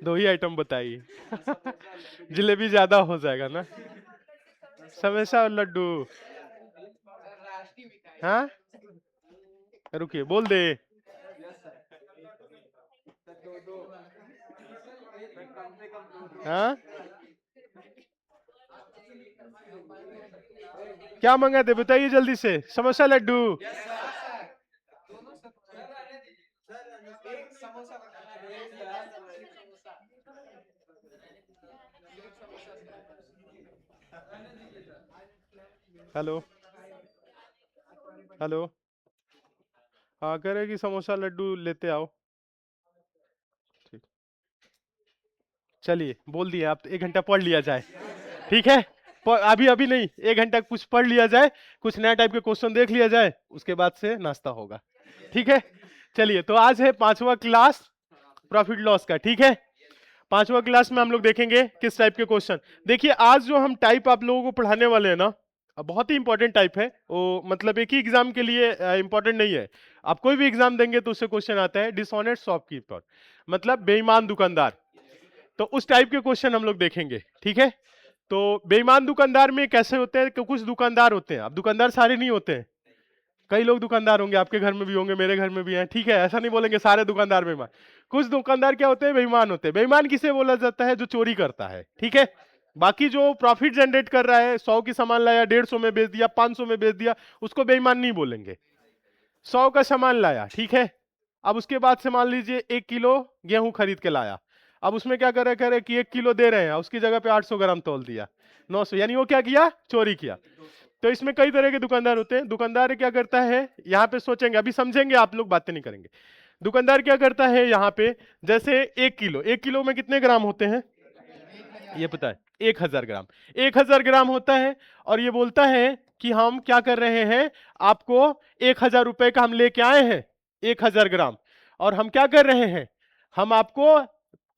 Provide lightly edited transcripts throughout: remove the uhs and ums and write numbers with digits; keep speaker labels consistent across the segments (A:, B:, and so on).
A: दो ही आइटम बताइए। जलेबी ज्यादा हो जाएगा ना। समोसा और लड्डू। हाँ, रुकिए बोल दे। हाँ, क्या मंगा थे बताइए जल्दी से। समोसा लड्डू। Hello hello. हाँ, कह रहे कि समोसा लड्डू लेते आओ। ठीक, चलिए बोल दिए। आप 1 घंटा पढ़ लिया जाए, ठीक है। अभी अभी नहीं, 1 घंटा कुछ पढ़ लिया जाए, कुछ नया टाइप के क्वेश्चन देख लिया जाए, उसके बाद से नाश्ता होगा, ठीक है। चलिए, तो आज है 5वां क्लास प्रॉफिट लॉस का, ठीक है। 5वां क्लास में हम लोग देखेंगे किस टाइप के क्वेश्चन। देखिए, आज जो हम टाइप आप लोगों को पढ़ाने वाले हैं ना, बहुत ही इंपॉर्टेंट टाइप है वो। मतलब एक ही एग्जाम के लिए इंपॉर्टेंट नहीं है। आप कोई भी एग्जाम देंगे तो उससे क्वेश्चन आता है, डिसऑनेस्ट शॉपकीपर, मतलब बेईमान दुकानदार। तो उस टाइप के क्वेश्चन हम लोग देखेंगे, ठीक है। तो बेईमान दुकानदार में कैसे होते हैं कि कुछ दुकानदार होते हैं, अब दुकानदार सारे नहीं होते हैं। कई लोग दुकानदार होंगे, आपके घर में भी होंगे, मेरे घर में भी हैं, ठीक है। ऐसा नहीं बोलेंगे सारे दुकानदार बेईमान। कुछ दुकानदार क्या होते हैं, बेईमान होते हैं। बेईमान किसे बोला जाता है, जो चोरी करता है, ठीक है। बाकी जो प्रॉफिट जनरेट कर रहा है, 100 की सामान लाया, 150 में बेच दिया, 500 में बेच दिया, उसको बेईमान नहीं बोलेंगे। 100 का सामान लाया, ठीक है। अब उसके बाद से मान लीजिए 1 किलो गेहूं खरीद के लाया। अब उसमें क्या करे कि 1 किलो दे रहे हैं, उसकी जगह पे 800 ग्राम तोल दिया, 900, यानी वो क्या किया, चोरी किया। तो इसमें कई तरह के दुकानदार होते हैं। दुकानदार क्या करता है, यहाँ पे सोचेंगे, अभी समझेंगे, आप लोग बातें नहीं करेंगे। दुकानदार क्या करता है यहाँ पे, जैसे 1 किलो, 1 किलो में कितने ग्राम होते हैं, ये पता है, 1000 ग्राम। 1000 ग्राम होता है, और ये बोलता है कि हम क्या कर रहे हैं, आपको 1000 रुपए का हम लेके आए हैं, 1000 ग्राम। और हम क्या कर रहे हैं, हम आपको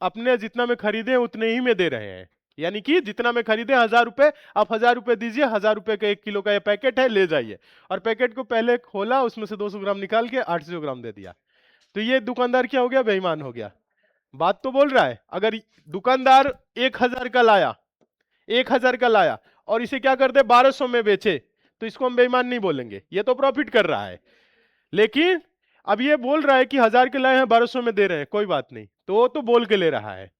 A: अपने जितना में खरीदे उतने ही में दे रहे हैं। यानी कि जितना में खरीदे 1000 रुपए, आप 1000 रुपए दीजिए, 1000 रुपए का 1 किलो का ये पैकेट है, ले जाइए। और पैकेट को पहले खोला, उसमें से 200 ग्राम निकाल के 800 ग्राम दे दिया। तो ये दुकानदार क्या हो गया, बेईमान हो गया। बात तो बोल रहा है। अगर दुकानदार 1000 का लाया, 1000 का लाया, और इसे क्या कर दे, 1200 में बेचे, तो इसको हम बेईमान नहीं बोलेंगे, ये तो प्रॉफिट कर रहा है। लेकिन अब ये बोल रहा है कि 1000 के लाए हैं, 1200 में दे रहे हैं, कोई बात नहीं, तो वो तो बोल के ले रहा है।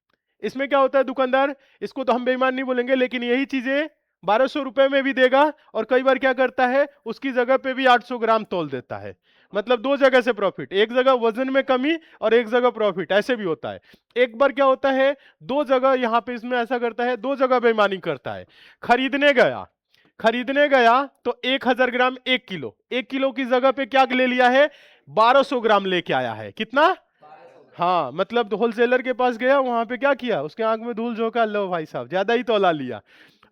A: इसमें क्या होता है, दुकानदार, इसको तो हम बेईमान नहीं बोलेंगे, लेकिन यही चीजें 1200 रुपए में भी देगा, और कई बार क्या करता है, उसकी जगह पे भी 800 ग्राम तोल देता है। मतलब दो जगह से प्रॉफिट, एक जगह वजन में कमी और एक जगह प्रॉफिट, ऐसे भी होता है। एक बार क्या होता है, दो जगह यहां पे इसमें ऐसा करता है, दो जगह बेईमानी करता है। खरीदने गया तो 1000 ग्राम, 1 किलो, 1 किलो की जगह पे क्या ले लिया है, 1200 ग्राम लेके आया है। कितना, हाँ, मतलब होलसेलर के पास गया, वहां पे क्या किया, उसके आंख में धूल झोंका, लो भाई साहब ज्यादा ही तौला लिया,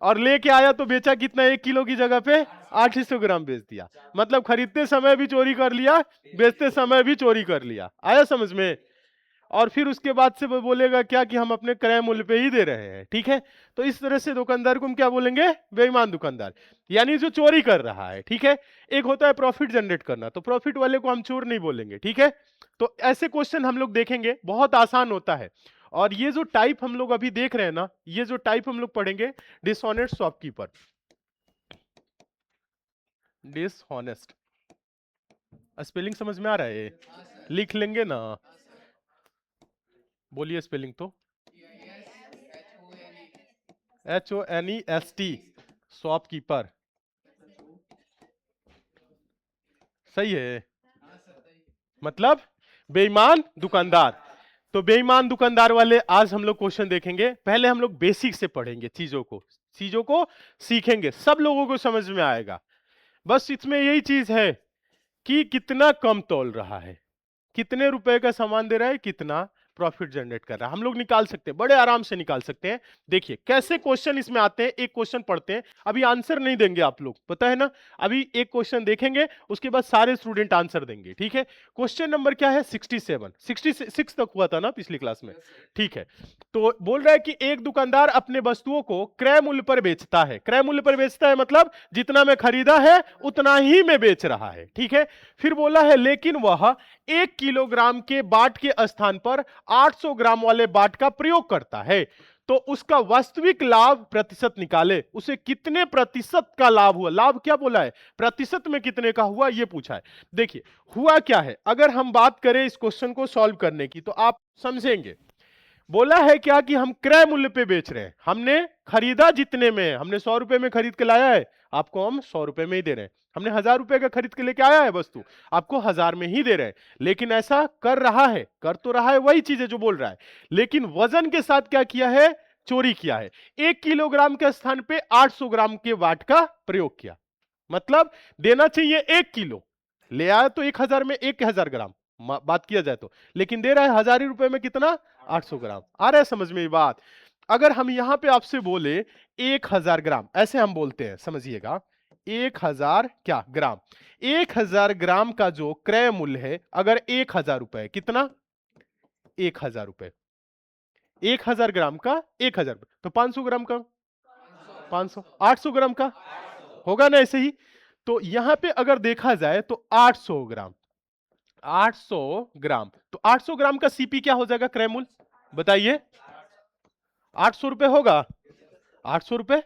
A: और लेके आया तो बेचा कितना, 1 किलो की जगह पे 800 ग्राम बेच दिया। मतलब खरीदते समय भी चोरी कर लिया, बेचते समय भी चोरी कर लिया। आया समझ में। और फिर उसके बाद से वो बोलेगा क्या, कि हम अपने क्रय मूल्य पे ही दे रहे हैं, ठीक है। तो इस तरह से दुकानदार को हम क्या बोलेंगे, बेईमान दुकानदार, यानी जो चोरी कर रहा है, ठीक है। एक होता है प्रॉफिट जनरेट करना, तो प्रॉफिट वाले को हम चोर नहीं बोलेंगे, ठीक है। तो ऐसे क्वेश्चन हम लोग देखेंगे, बहुत आसान होता है। और ये जो टाइप हम लोग अभी देख रहे हैं ना, ये जो टाइप हम लोग पढ़ेंगे, डिसऑनेस्ट शॉपकीपर, डिसऑनेस्ट, स्पेलिंग समझ में आ रहा है, लिख लेंगे ना, बोलिए स्पेलिंग तो, HONEST, शॉपकीपर, सही है। मतलब बेईमान दुकानदार। तो बेईमान दुकानदार वाले आज हम लोग क्वेश्चन देखेंगे। पहले हम लोग बेसिक से पढ़ेंगे, चीजों को सीखेंगे, सब लोगों को समझ में आएगा। बस इसमें यही चीज है कि कितना कम तौल रहा है, कितने रुपए का सामान दे रहा है, कितना प्रॉफिट जनरेट कर रहा है, हम लोग निकाल सकते हैं, बड़े आराम से निकाल सकते हैं। देखिए कैसे क्वेश्चन इसमें आते हैं। एक क्वेश्चन पढ़ते हैं, अभी आंसर नहीं देंगे आप लोग, पता है ना। अभी एक क्वेश्चन देखेंगे, उसके बाद सारे स्टूडेंट आंसर देंगे, ठीक है। क्वेश्चन नंबर क्या है, 67, 66 तक हुआ था ना पिछली क्लास में, ठीक है। तो बोल रहा है कि एक दुकानदार अपने वस्तुओं को क्रय मूल्य पर बेचता है। क्रय मूल्य पर बेचता है मतलब जितना में खरीदा है उतना ही में बेच रहा है, ठीक है। फिर बोला है लेकिन वह 1 किलोग्राम के बाट के स्थान पर 800 ग्राम वाले बाट का प्रयोग करता है तो उसका वास्तविक लाभ प्रतिशत निकाले। उसे कितने प्रतिशत का लाभ हुआ, लाभ क्या बोला है, प्रतिशत में कितने का हुआ ये पूछा है। देखिए हुआ क्या है, अगर हम बात करें इस क्वेश्चन को सॉल्व करने की तो आप समझेंगे। बोला है क्या कि हम क्रय मूल्य पे बेच रहे हैं, हमने खरीदा जितने में, हमने 100 रुपए में खरीद के लाया है, आपको हम 100 रुपए में ही दे रहे हैं। हमने 1000 रुपए का खरीद के लेके आया है वस्तु, आपको 1000 में ही दे रहे हैं। लेकिन ऐसा कर रहा है, कर तो रहा है वही चीजें जो बोल रहा है, लेकिन वजन के साथ क्या किया है, चोरी किया है। 1 किलोग्राम के स्थान पे 800 ग्राम के वाट का प्रयोग किया। मतलब देना चाहिए 1 किलो, ले आया तो 1000 में 1000 ग्राम बात किया जाए तो, लेकिन दे रहा है 1000 ही रुपए में कितना, 800 ग्राम। आ रहा है समझ में ये बात। अगर हम यहां पे आपसे बोले 1000 ग्राम, ऐसे हम बोलते हैं समझिएगा, 1000 क्या ग्राम, 1000 ग्राम का जो क्रय मूल्य है अगर 1000 रुपए, कितना 1000 रुपए, 1000 ग्राम का 1000 रुपए, तो 500 ग्राम का 500, 800 ग्राम का होगा ना ऐसे ही। तो यहां पे अगर देखा जाए तो 800 ग्राम, 800 ग्राम, तो 800 ग्राम का सीपी क्या हो जाएगा क्रय मूल्य, बताइए 800 रुपए होगा, 800 रुपए।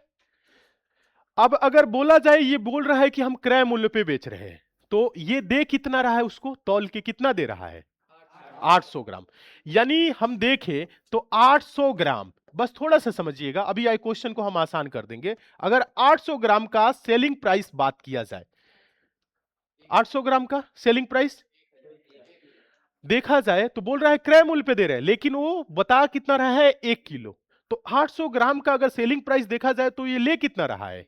A: अब अगर बोला जाए, ये बोल रहा है कि हम क्रय मूल्य पे बेच रहे हैं, तो ये दे कितना रहा है, उसको तौल के कितना दे रहा है, 800 ग्राम। यानी हम देखें तो 800 ग्राम, बस थोड़ा सा समझिएगा, अभी आई क्वेश्चन को हम आसान कर देंगे। अगर 800 ग्राम का सेलिंग प्राइस बात किया जाए, 800 ग्राम का सेलिंग प्राइस देखा जाए तो बोल रहा है क्रय मूल्य पे दे रहे हैं, लेकिन वो बता कितना रहा है, 1 किलो। तो 800 ग्राम का अगर सेलिंग प्राइस देखा जाए तो ये ले कितना रहा है,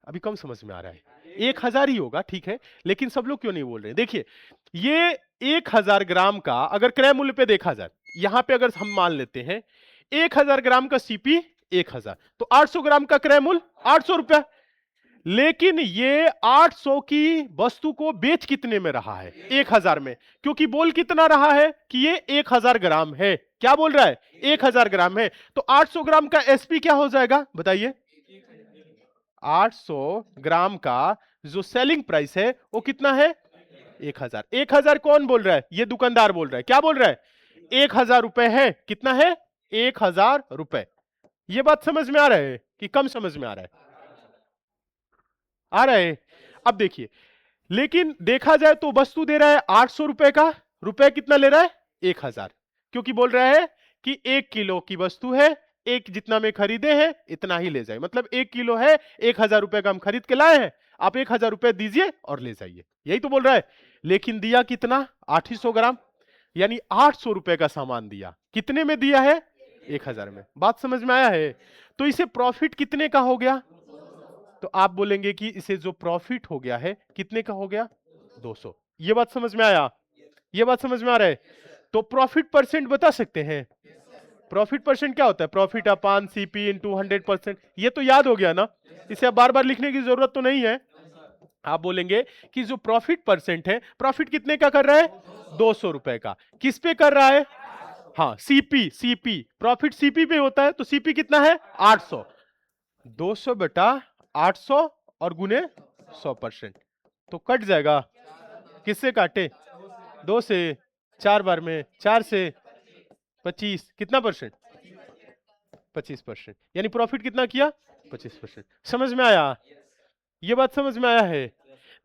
A: अभी कम समझ में आ रहा है, 1000 ही होगा, ठीक है। लेकिन सब लोग क्यों नहीं बोल रहे हैं, देखिए ये 1000 ग्राम का अगर क्रय मूल्य पे देखा जाए, यहां पे अगर हम मान लेते हैं 1000 ग्राम का सीपी 1000, तो 800 ग्राम का क्रय मूल्य 800 रुपया। लेकिन ये 800 की वस्तु को बेच कितने में रहा है, 1000 में, क्योंकि बोल कितना रहा है कि ये 1000 ग्राम है, क्या बोल रहा है 1000 ग्राम है। तो 800 ग्राम का एसपी क्या हो जाएगा बताइए, 800 ग्राम का जो सेलिंग प्राइस है वो कितना है, 1000। 1000 कौन बोल रहा है, ये दुकानदार बोल रहा है, क्या बोल रहा है 1000 रुपए है, कितना है 1000 रुपए। ये बात समझ में आ रहा है कि कम समझ में आ रहा है, आ रहा है। अब देखिए, लेकिन देखा जाए तो वस्तु दे रहा है 800 रुपए का, रुपए कितना ले रहा है 1000, क्योंकि बोल रहा है कि 1 किलो की वस्तु है, एक जितना में खरीदे हैं इतना ही ले जाए, मतलब 1 किलो है, 1000 रुपए का हम खरीद के लाए हैं, आप 1000 रुपए दीजिए और ले जाइए, यही तो बोल रहा है। लेकिन दिया कितना 800 ग्राम, यानी 800 रुपए का सामान दिया, कितने में दिया है 1000 में। बात समझ में आया है। तो इसे प्रॉफिट कितने का हो गया, तो आप बोलेंगे कि इसे जो प्रॉफिट हो गया है कितने का हो गया 200। ये बात समझ में आया, ये बात समझ में आ रहा है। तो प्रॉफिट परसेंट बता सकते हैं, प्रॉफिट परसेंट क्या होता है, प्रॉफिट अपान सीपी इंटू 100%, ये तो याद हो गया ना, इसे अब बार बार लिखने की जरूरत तो नहीं है। आप बोलेंगे कि जो प्रॉफिट परसेंट है, प्रॉफिट कितने का कर रहा है 200 रुपए का, किस पे कर रहा है, हाँ सीपी, सीपी प्रॉफिट सीपी पे होता है, तो सीपी कितना है 800, 200 बटा 800 और गुने 100%, तो कट जाएगा, किससे काटे 2 से, 4 बार में 4 से 25, कितना परसेंट 25%, यानी प्रॉफिट कितना किया 25%। समझ में आया, ये बात समझ में आया है।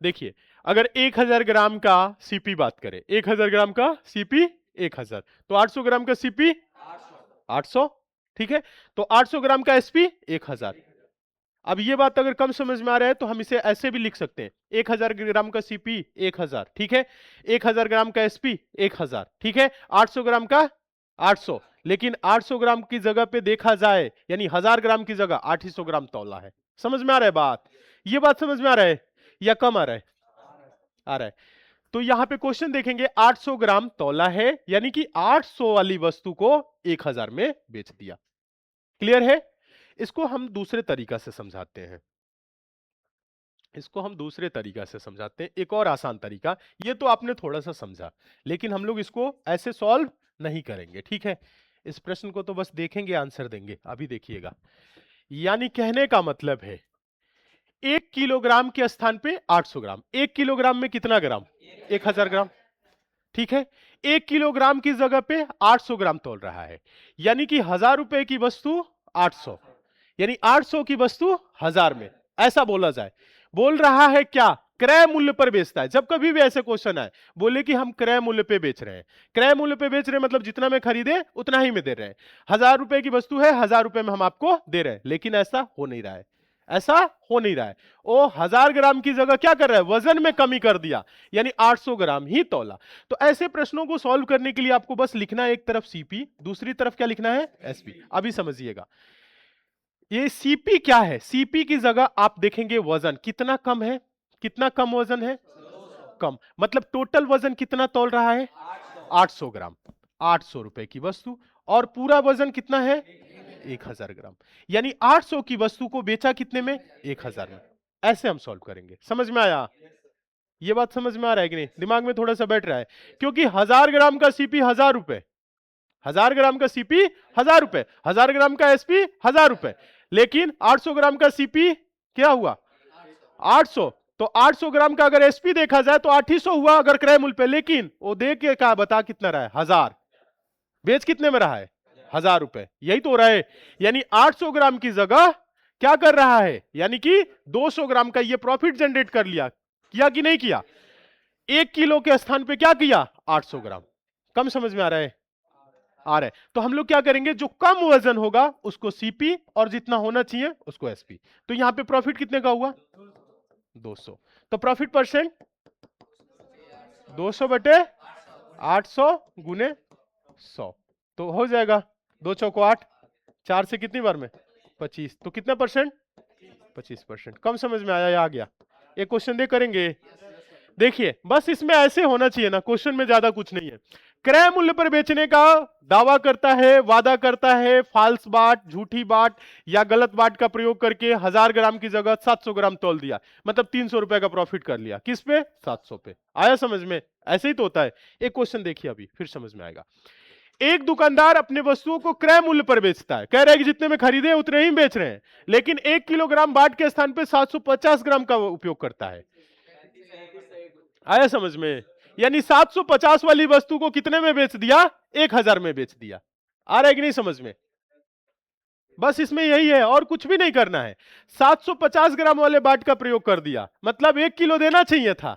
A: देखिए अगर 1000 ग्राम का सीपी बात करें, 1000 ग्राम का सीपी 1000, तो 800 ग्राम का सीपी 800, ठीक है। तो 800 ग्राम का एसपी 1000। अब ये बात अगर कम समझ में आ रहा है तो हम इसे ऐसे भी लिख सकते हैं, 1000 ग्राम का सीपी 1000, ठीक है, 1000 ग्राम का एसपी 1000, ठीक है, 800 ग्राम का 800, लेकिन 800 ग्राम की जगह पे देखा जाए, यानी 1000 ग्राम की जगह 800 ग्राम तौला है। समझ में आ रहा है बात, ये बात समझ में आ रहा है या कम आ रहा है, आ रहा है। तो यहां पे क्वेश्चन देखेंगे, 800 ग्राम तौला है, यानी कि 800 वाली वस्तु को 1000 में बेच दिया। क्लियर है। इसको हम दूसरे तरीका से समझाते हैं, इसको हम दूसरे तरीका से समझाते हैं, एक और आसान तरीका। ये तो आपने थोड़ा सा समझा, लेकिन हम लोग इसको ऐसे सॉल्व नहीं करेंगे, ठीक है। इस प्रश्न को तो बस देखेंगे, आंसर देंगे। अभी देखिएगा, यानी कहने का मतलब है 1 किलोग्राम के स्थान पे 800 ग्राम, 1 किलोग्राम में कितना ग्राम 1000 ग्राम, ठीक है, 1 किलोग्राम की जगह पे 800 ग्राम तोल रहा है, यानी कि 1000 रुपए की वस्तु 800, यानी 800 की वस्तु 1000 में, ऐसा बोला जाए। बोल रहा है क्या, क्रय मूल्य पर बेचता है। जब कभी भी ऐसे क्वेश्चन आए, बोले कि हम क्रय मूल्य पे बेच रहे हैं, क्रय मूल्य पे बेच रहे हैं मतलब जितना में खरीदे उतना ही में दे रहे हैं। 1000 रुपए की वस्तु है, 1000 रुपए में हम आपको दे रहे हैं, लेकिन ऐसा हो नहीं रहा है, ऐसा हो नहीं रहा है। वो 1000 ग्राम की जगह क्या कर रहा है, वजन में कमी कर दिया, यानी 800 ग्राम ही तौला। तो ऐसे प्रश्नों को सॉल्व करने के लिए आपको बस लिखना है एक तरफ सीपी, दूसरी तरफ क्या लिखना है, एसपी। अभी समझिएगा ये सीपी क्या है। सीपी की जगह आप देखेंगे वजन कितना कम है, कितना कम वजन है, कम, मतलब टोटल वजन कितना तौल रहा है, 800 ग्राम, 800 रुपए की वस्तु, और पूरा वजन कितना है, 1000 ग्राम, यानी 800 की वस्तु को बेचा कितने में, 1000 में। ऐसे हम सॉल्व करेंगे। समझ में आया, ये बात समझ में आ रहा है कि नहीं, दिमाग में थोड़ा सा बैठ रहा है, क्योंकि 1000 ग्राम का सीपी 1000 रुपए, 1000 ग्राम का सीपी 1000 रुपए, 1000 ग्राम का एसपी 1000 रुपए, लेकिन 800 ग्राम का सीपी क्या हुआ, 800। तो 800 ग्राम का अगर एसपी देखा जाए तो 800 हुआ अगर क्रय मूल्य पे, लेकिन वो दे के क्या बता कितना रहा है, 1000, बेच कितने में रहा है, 1000 रुपए, यही तो हो रहा है। यानी 800 ग्राम की जगह क्या कर रहा है, यानी कि 200 ग्राम का ये प्रॉफिट जनरेट कर लिया, किया कि नहीं किया, 1 किलो के स्थान पे क्या किया, 800 ग्राम। कम समझ में आ रहा है, आ रहा है। तो हम लोग क्या करेंगे, जो कम वजन होगा उसको सीपी और जितना होना चाहिए उसको एसपी। तो यहां पे प्रॉफिट कितने का हुआ, 200। तो प्रॉफिट परसेंट 200 बटे 800 गुने 100, तो हो जाएगा 2 चौको 8, 4 से कितनी बार में 25, तो कितना परसेंट, 25%। कम समझ में आया या आ गया, एक क्वेश्चन दे करेंगे। देखिए बस इसमें ऐसे होना चाहिए ना, क्वेश्चन में ज्यादा कुछ नहीं है। क्रय मूल्य पर बेचने का दावा करता है, वादा करता है, फाल्स बाट, झूठी बाट या गलत बाट का प्रयोग करके 1000 ग्राम की जगह 700 ग्राम तोल दिया, मतलब 300 रुपए का प्रॉफिट कर लिया, किस पे, 700 पे। आया समझ में, ऐसे ही तो होता है। एक क्वेश्चन देखिए अभी फिर समझ में आएगा। एक दुकानदार अपने वस्तुओं को क्रय मूल्य पर बेचता है, कह रहा है कि जितने में खरीदे उतने ही बेच रहे हैं, लेकिन 1 किलोग्राम बाट के स्थान पे 750 ग्राम का उपयोग करता है। आया समझ में, यानी 750 वाली वस्तु को कितने में बेच दिया, 1000 में बेच दिया। आ रहा है कि नहीं समझ में, बस इसमें यही है और कुछ भी नहीं करना है। 750 ग्राम वाले बाट का प्रयोग कर दिया, मतलब 1 किलो देना चाहिए था,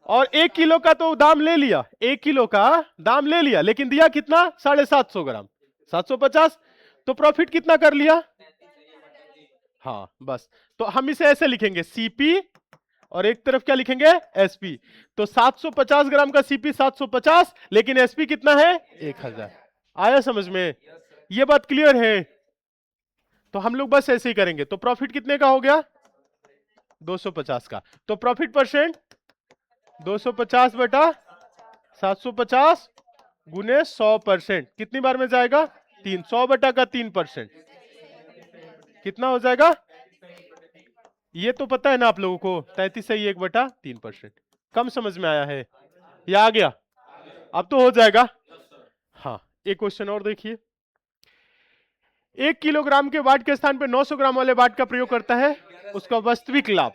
A: और 1 किलो का तो दाम ले लिया, 1 किलो का दाम ले लिया, लेकिन दिया कितना, 750 ग्राम, 750, तो प्रॉफिट कितना कर लिया। हाँ बस, तो हम इसे ऐसे लिखेंगे सीपी और एक तरफ क्या लिखेंगे, एसपी। तो 750 ग्राम का सीपी 750, लेकिन एसपी कितना है, 1000। आया समझ में, ये बात क्लियर है। तो हम लोग बस ऐसे ही करेंगे। तो प्रॉफिट कितने का हो गया, 250 का। तो प्रॉफिट परसेंट 250 बटा 750 गुने 100%, कितनी बार में जाएगा, 300 बटा का 3%, कितना हो जाएगा, ये तो पता है ना आप लोगों को, 33 सही 1/3%। कम समझ में आया है या आ गया, अब तो हो जाएगा। हाँ एक क्वेश्चन और देखिए, 1 किलोग्राम के वाट के स्थान पे 900 ग्राम वाले वाट का प्रयोग करता है, उसका वास्तविक लाभ।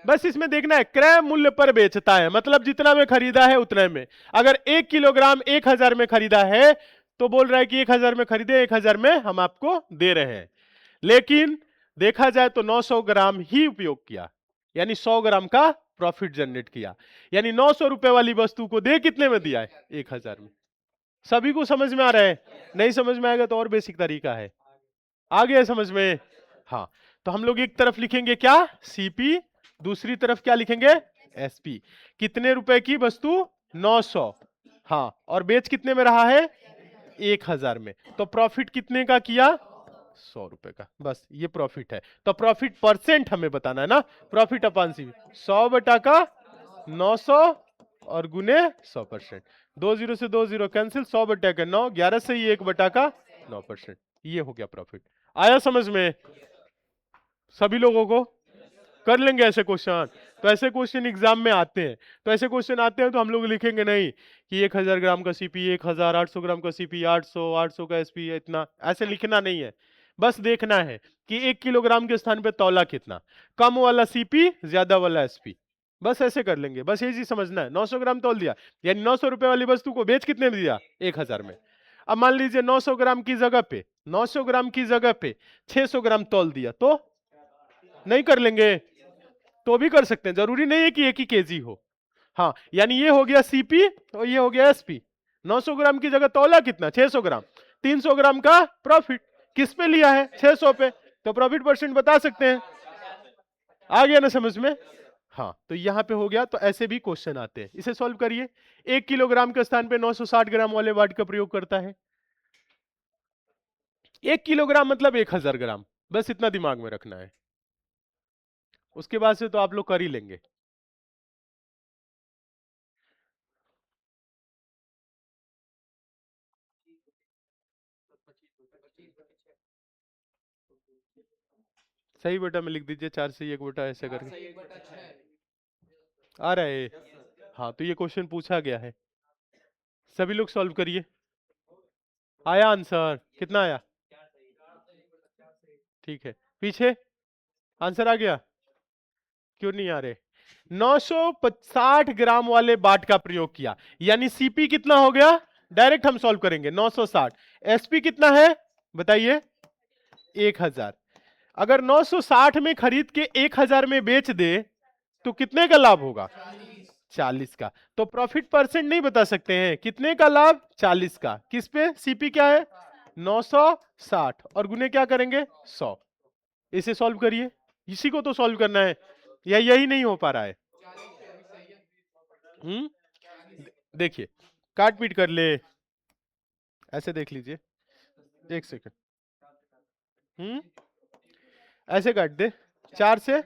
A: बस इसमें देखना है क्रय मूल्य पर बेचता है, मतलब जितना में खरीदा है उतने में। अगर 1 किलोग्राम 1000 में खरीदा है तो बोल रहा है कि 1000 में खरीदे, 1000 में हम आपको दे रहे हैं, लेकिन देखा जाए तो 900 ग्राम ही उपयोग किया, यानी 100 ग्राम का प्रॉफिट जनरेट किया, यानी 900 रुपए वाली वस्तु को दे कितने में दिया है, 1000 में। सभी को समझ में आ रहा है, नहीं समझ में आएगा तो और बेसिक तरीका है। आ गया समझ में, हाँ। तो हम लोग एक तरफ लिखेंगे क्या, सीपी, दूसरी तरफ क्या लिखेंगे, एसपी। कितने रुपए की वस्तु, 900, हाँ, और बेच कितने में रहा है, 1000 में। तो प्रॉफिट कितने का किया, 100 रुपए का, बस ये प्रॉफिट है। तो प्रॉफिट परसेंट हमें बताना है ना, प्रॉफिट अपॉन सी 100 बटा का 900 और गुने 100%। 2 0 से 2 0 कैंसिल, 100 बटा का 9, 11 से ही 1 बटा का 9%, ये हो गया प्रॉफिट। आया समझ में सभी लोगों को, कर लेंगे ऐसे क्वेश्चन। तो ऐसे क्वेश्चन एग्जाम में आते हैं, तो ऐसे क्वेश्चन आते हैं तो हम लोग लिखेंगे नहीं कि 1000 ग्राम का सीपी 1000, 800 ग्राम का सीपी 800, 800 का एसपी इतना, ऐसे लिखना नहीं है। बस देखना है कि 1 किलोग्राम के स्थान पे तौला कितना, कम वाला सीपी ज्यादा वाला एसपी, बस ऐसे कर लेंगे, बस ये चीज समझना है। 900 ग्राम तौल दिया, यानी 900 रुपए वाली वस्तु को बेच कितने में दिया? 1000 में। अब मान लीजिए 900 ग्राम की जगह पे 900 ग्राम की जगह पे 600 ग्राम तौल दिया, तो नहीं कर लेंगे? तो भी कर सकते हैं, जरूरी नहीं है कि एक ही केजी हो। हाँ, यानी ये हो गया सीपी और ये हो गया एसपी। 900 ग्राम की जगह तौला कितना? 600 ग्राम। 300 ग्राम का प्रॉफिट किस पे लिया है? 600 पे। तो प्रॉफिट परसेंट बता सकते हैं। आ गया ना समझ में? हाँ, तो यहां पे हो गया। तो ऐसे भी क्वेश्चन आते हैं, इसे सॉल्व करिए। 1 किलोग्राम के स्थान पे 960 ग्राम वाले वाट का प्रयोग करता है। 1 किलोग्राम मतलब 1000 ग्राम, बस इतना दिमाग में रखना है। उसके बाद से तो आप लोग कर ही लेंगे। सही बेटा में लिख दीजिए, 4 से 1 बेटा ऐसे करके आ रहा है। हाँ, तो ये क्वेश्चन पूछा गया है, सभी लोग सॉल्व करिए। आया आंसर? कितना आया? ठीक है, पीछे आंसर आ गया? क्यों नहीं आ रहे? 960 ग्राम वाले बाट का प्रयोग किया, यानी सीपी कितना हो गया? डायरेक्ट हम सॉल्व करेंगे। 960। एसपी कितना है बताइए? 1000। अगर 960 में खरीद के 1000 में बेच दे तो कितने का लाभ होगा? 40 का। तो प्रॉफिट परसेंट नहीं बता सकते हैं, कितने का लाभ? 40 का। किस पे? सीपी क्या है? 960 और गुने क्या करेंगे? 100। इसे सॉल्व करिए, इसी को तो सॉल्व करना है, या यही नहीं हो पा रहा है? देखिए, काट पीट कर ले, ऐसे देख लीजिए, एक सेकंड। ऐसे काट दे। 4 से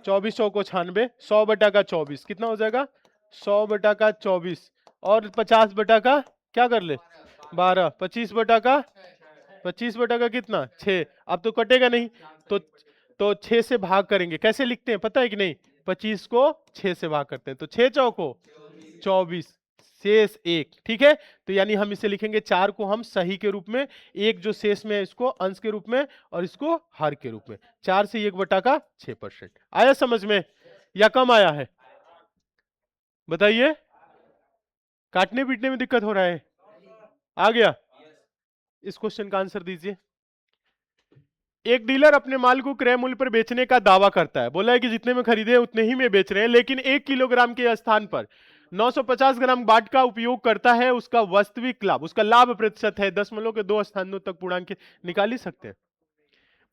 A: 24, 100 को 96, 100 बटा का 24 कितना हो जाएगा? 100 बटा का 24 और 50 बटा का क्या कर ले? 12। 25 बटा का 25 बटा का कितना? 6। अब तो कटेगा नहीं, तो 6 से भाग करेंगे। कैसे लिखते हैं पता है कि नहीं? 25 को 6 से भाग करते हैं, तो 6 चौको 24, शेष 1। ठीक है, तो यानी हम इसे लिखेंगे 4 को हम सही के रूप में, एक जो शेष में है इसको अंश के रूप में, और इसको हर के रूप में। 4 से 1 बटा का 6%। आया समझ में या कम आया है? बताइए, काटने पीटने में दिक्कत हो रहा है? आ गया? इस क्वेश्चन का आंसर दीजिए। एक डीलर अपने माल को क्रय मूल्य पर बेचने का दावा करता है, बोला है कि जितने में खरीदे उतने ही में बेच रहे हैं, लेकिन 1 किलोग्राम के स्थान पर 950 ग्राम बाट का उपयोग करता है। उसका वास्तविक लाभ, उसका लाभ प्रतिशत है 2 स्थानों तक पूर्णांक। निकाल ही सकते हैं,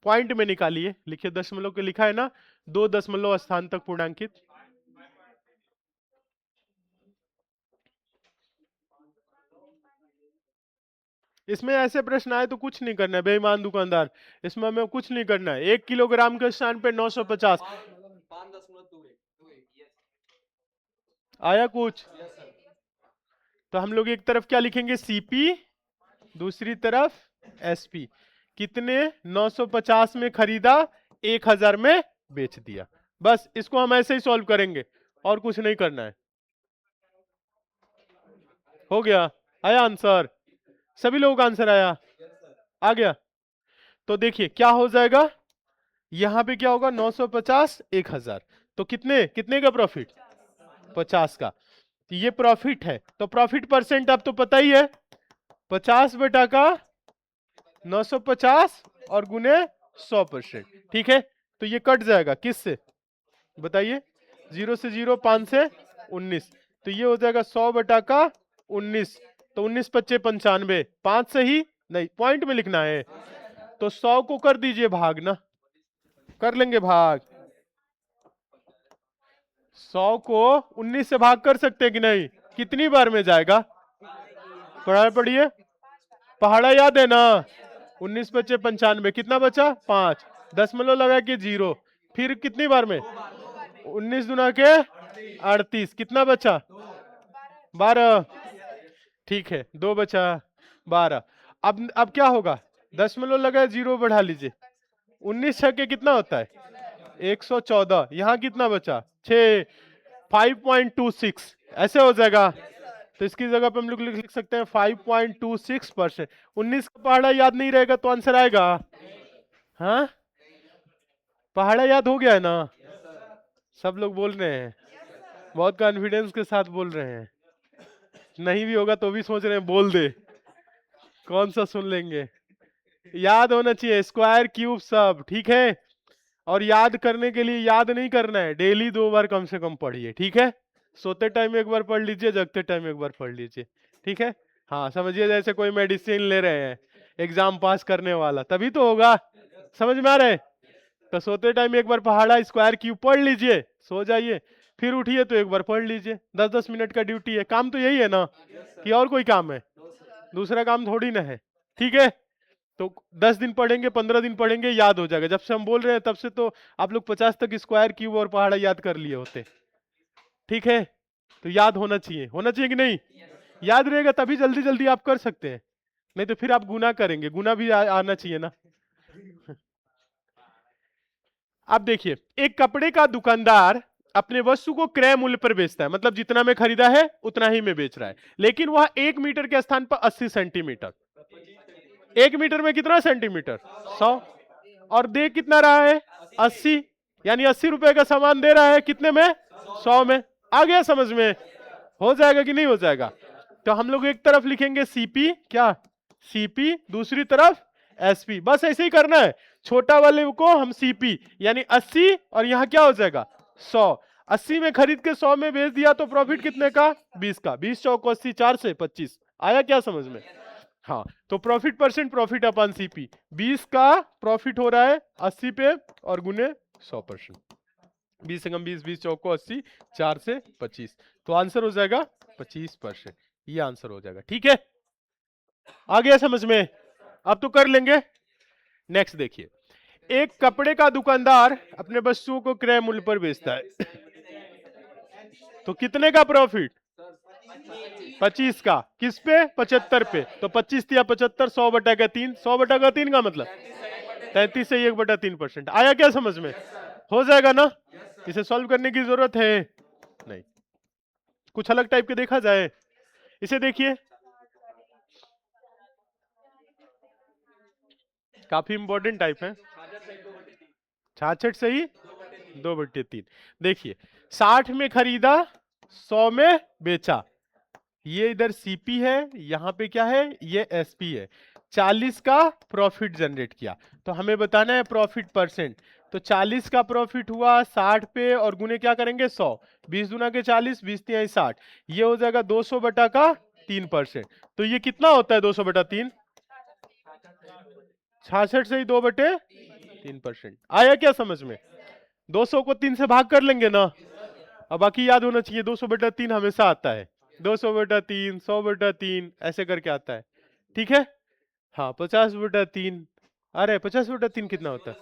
A: पॉइंट में निकालिए, लिखिए दशमलव के लिखा है ना, 2 स्थान तक पूर्णांकित। इसमें ऐसे प्रश्न आए तो कुछ नहीं करना है बेईमान दुकानदार, इसमें हमें कुछ नहीं करना है। 1 किलोग्राम के स्थान पे 950 आया कुछ? तो हम लोग एक तरफ क्या लिखेंगे? सीपी, दूसरी तरफ एसपी। कितने? 950 में खरीदा, 1000 में बेच दिया। बस इसको हम ऐसे ही सॉल्व करेंगे, और कुछ नहीं करना है। हो गया? आया आंसर? सभी लोगों का आंसर आया? आ गया? तो देखिए क्या हो जाएगा, यहां पे क्या होगा? 950 1000, तो कितने कितने का प्रॉफिट? 50 का। तो ये प्रॉफिट है, तो प्रॉफिट परसेंट अब तो पता ही है, 50 बटा का 950 और गुने 100%। ठीक है, तो ये कट जाएगा किससे बताइए? 0 से 0, 5 से 19, तो ये हो जाएगा 100 बटा का 19। तो 19 25 95, 5 से ही नहीं, पॉइंट में लिखना है। तो 100 को कर दीजिए भाग ना, कर लेंगे भाग। 100 को 19 से भाग कर सकते हैं कि नहीं? कितनी बार में जाएगा? पढ़िए, पहाड़ा याद है ना? 19 बचे 95, कितना बचा? 5। दशमलव लगा के 0, फिर कितनी बार में? 19 दुना के 38, कितना बचा? 12। ठीक है, 2 बचा, 12। अब क्या होगा? दशमलव लगा 0 बढ़ा लीजिए, 19 छक्के कितना होता है? 114। यहाँ कितना बचा? 6। 5.26 ऐसे हो जाएगा। तो इसकी जगह पे हम लोग लिख सकते हैं 5.26%। 19 का पहाड़ा याद नहीं रहेगा तो आंसर आएगा? हाँ, पहाड़ा याद हो गया है ना? सब लोग बोल रहे हैं बहुत कॉन्फिडेंस के साथ बोल रहे हैं, नहीं भी होगा तो भी सोच रहे हैं बोल दे, कौन सा सुन लेंगे। याद होना चाहिए स्क्वायर क्यूब सब, ठीक है। और याद करने के लिए याद नहीं करना है, डेली 2 बार कम से कम पढ़िए, ठीक है। सोते टाइम एक बार पढ़ लीजिए, जगते टाइम एक बार पढ़ लीजिए, ठीक है। हाँ समझिए जैसे कोई मेडिसिन ले रहे हैं, एग्जाम पास करने वाला, तभी तो होगा, समझ में आ रहा है। तो सोते टाइम एक बार पहाड़ा स्क्वायर क्यूब पढ़ लीजिए, सो जाइए, फिर उठिए तो एक बार पढ़ लीजिए। 10-10 मिनट का ड्यूटी है, काम तो यही है ना, कि और कोई काम है, दूसरा काम थोड़ी ना है, ठीक है। तो 10 दिन पढ़ेंगे, 15 दिन पढ़ेंगे, याद हो जाएगा। जब से हम बोल रहे हैं तब से तो आप लोग 50 तक स्क्वायर क्यूब और पहाड़ा याद कर लिए होते, ठीक है। तो याद होना चाहिए कि नहीं, याद रहेगा तभी जल्दी जल्दी आप कर सकते हैं, नहीं तो फिर आप गुना करेंगे, गुना भी आना चाहिए ना। अब देखिए, एक कपड़े का दुकानदार अपने वस्तु को क्रय मूल्य पर बेचता है, मतलब जितना में खरीदा है उतना ही में बेच रहा है, लेकिन वह 1 मीटर के स्थान पर 80 सेंटीमीटर, 1 मीटर में कितना सेंटीमीटर, 100, और दे कितना रहा है, 80, यानी 80 रुपए का सामान दे रहा है कितने में, 100 में। आ गया समझ में, हो जाएगा कि नहीं हो जाएगा। तो हम लोग एक तरफ लिखेंगे सीपी, क्या सीपी, दूसरी तरफ एसपी, बस ऐसे ही करना है। छोटा वाले को हम सीपी यानी 80, और यहां क्या हो जाएगा 100। 80 में खरीद के 100 में बेच दिया तो प्रॉफिट कितने का, 20 का, 20 चौक 80, 4 से 25, आया क्या समझ में। हाँ तो प्रॉफिट परसेंट, प्रॉफिट अपन सीपी, 20 का प्रॉफिट हो रहा है 80 पे, और गुने 100%, 20 से कम 20, 20 चौको 80, 4 से 25, तो आंसर हो जाएगा 25%, ये आंसर हो जाएगा, ठीक है। आ गया समझ में, अब तो कर लेंगे। नेक्स्ट देखिए, एक कपड़े का दुकानदार अपने वस्तुओं को क्रय मूल्य पर बेचता है तो कितने का प्रॉफिट, 25 का, किस पे, 75 पे, तो 25 या 75, 100 बटा का 3, 100 बटा का 3 का मतलब 33 से 1/3%, आया क्या समझ में, हो जाएगा ना। इसे सॉल्व करने की जरूरत है नहीं, कुछ अलग टाइप के देखा जाए। इसे देखिए, काफी इंपॉर्टेंट टाइप है, 66 से ही 2/3। देखिए 60 में खरीदा, 100 में बेचा, ये इधर सीपी है, यहां पे क्या है, ये एसपी है। 40 का प्रॉफिट जनरेट किया, तो हमें बताना है प्रॉफिट परसेंट। तो 40 का प्रॉफिट हुआ 60 पे, और गुने क्या करेंगे 100, 20 दूना के 40, 20 तिहाई 60, ये हो जाएगा 200 बटा का 3%। तो ये कितना होता है 200 बटा 3, 66 से ही 2/3%, आया क्या समझ में। 200 को 3 से भाग कर लेंगे ना, अब बाकी याद होना चाहिए, 200/3 हमेशा आता है, 200/3, 100/3 ऐसे करके आता है, ठीक है। हाँ 50/3, अरे 50/3 कितना होता है,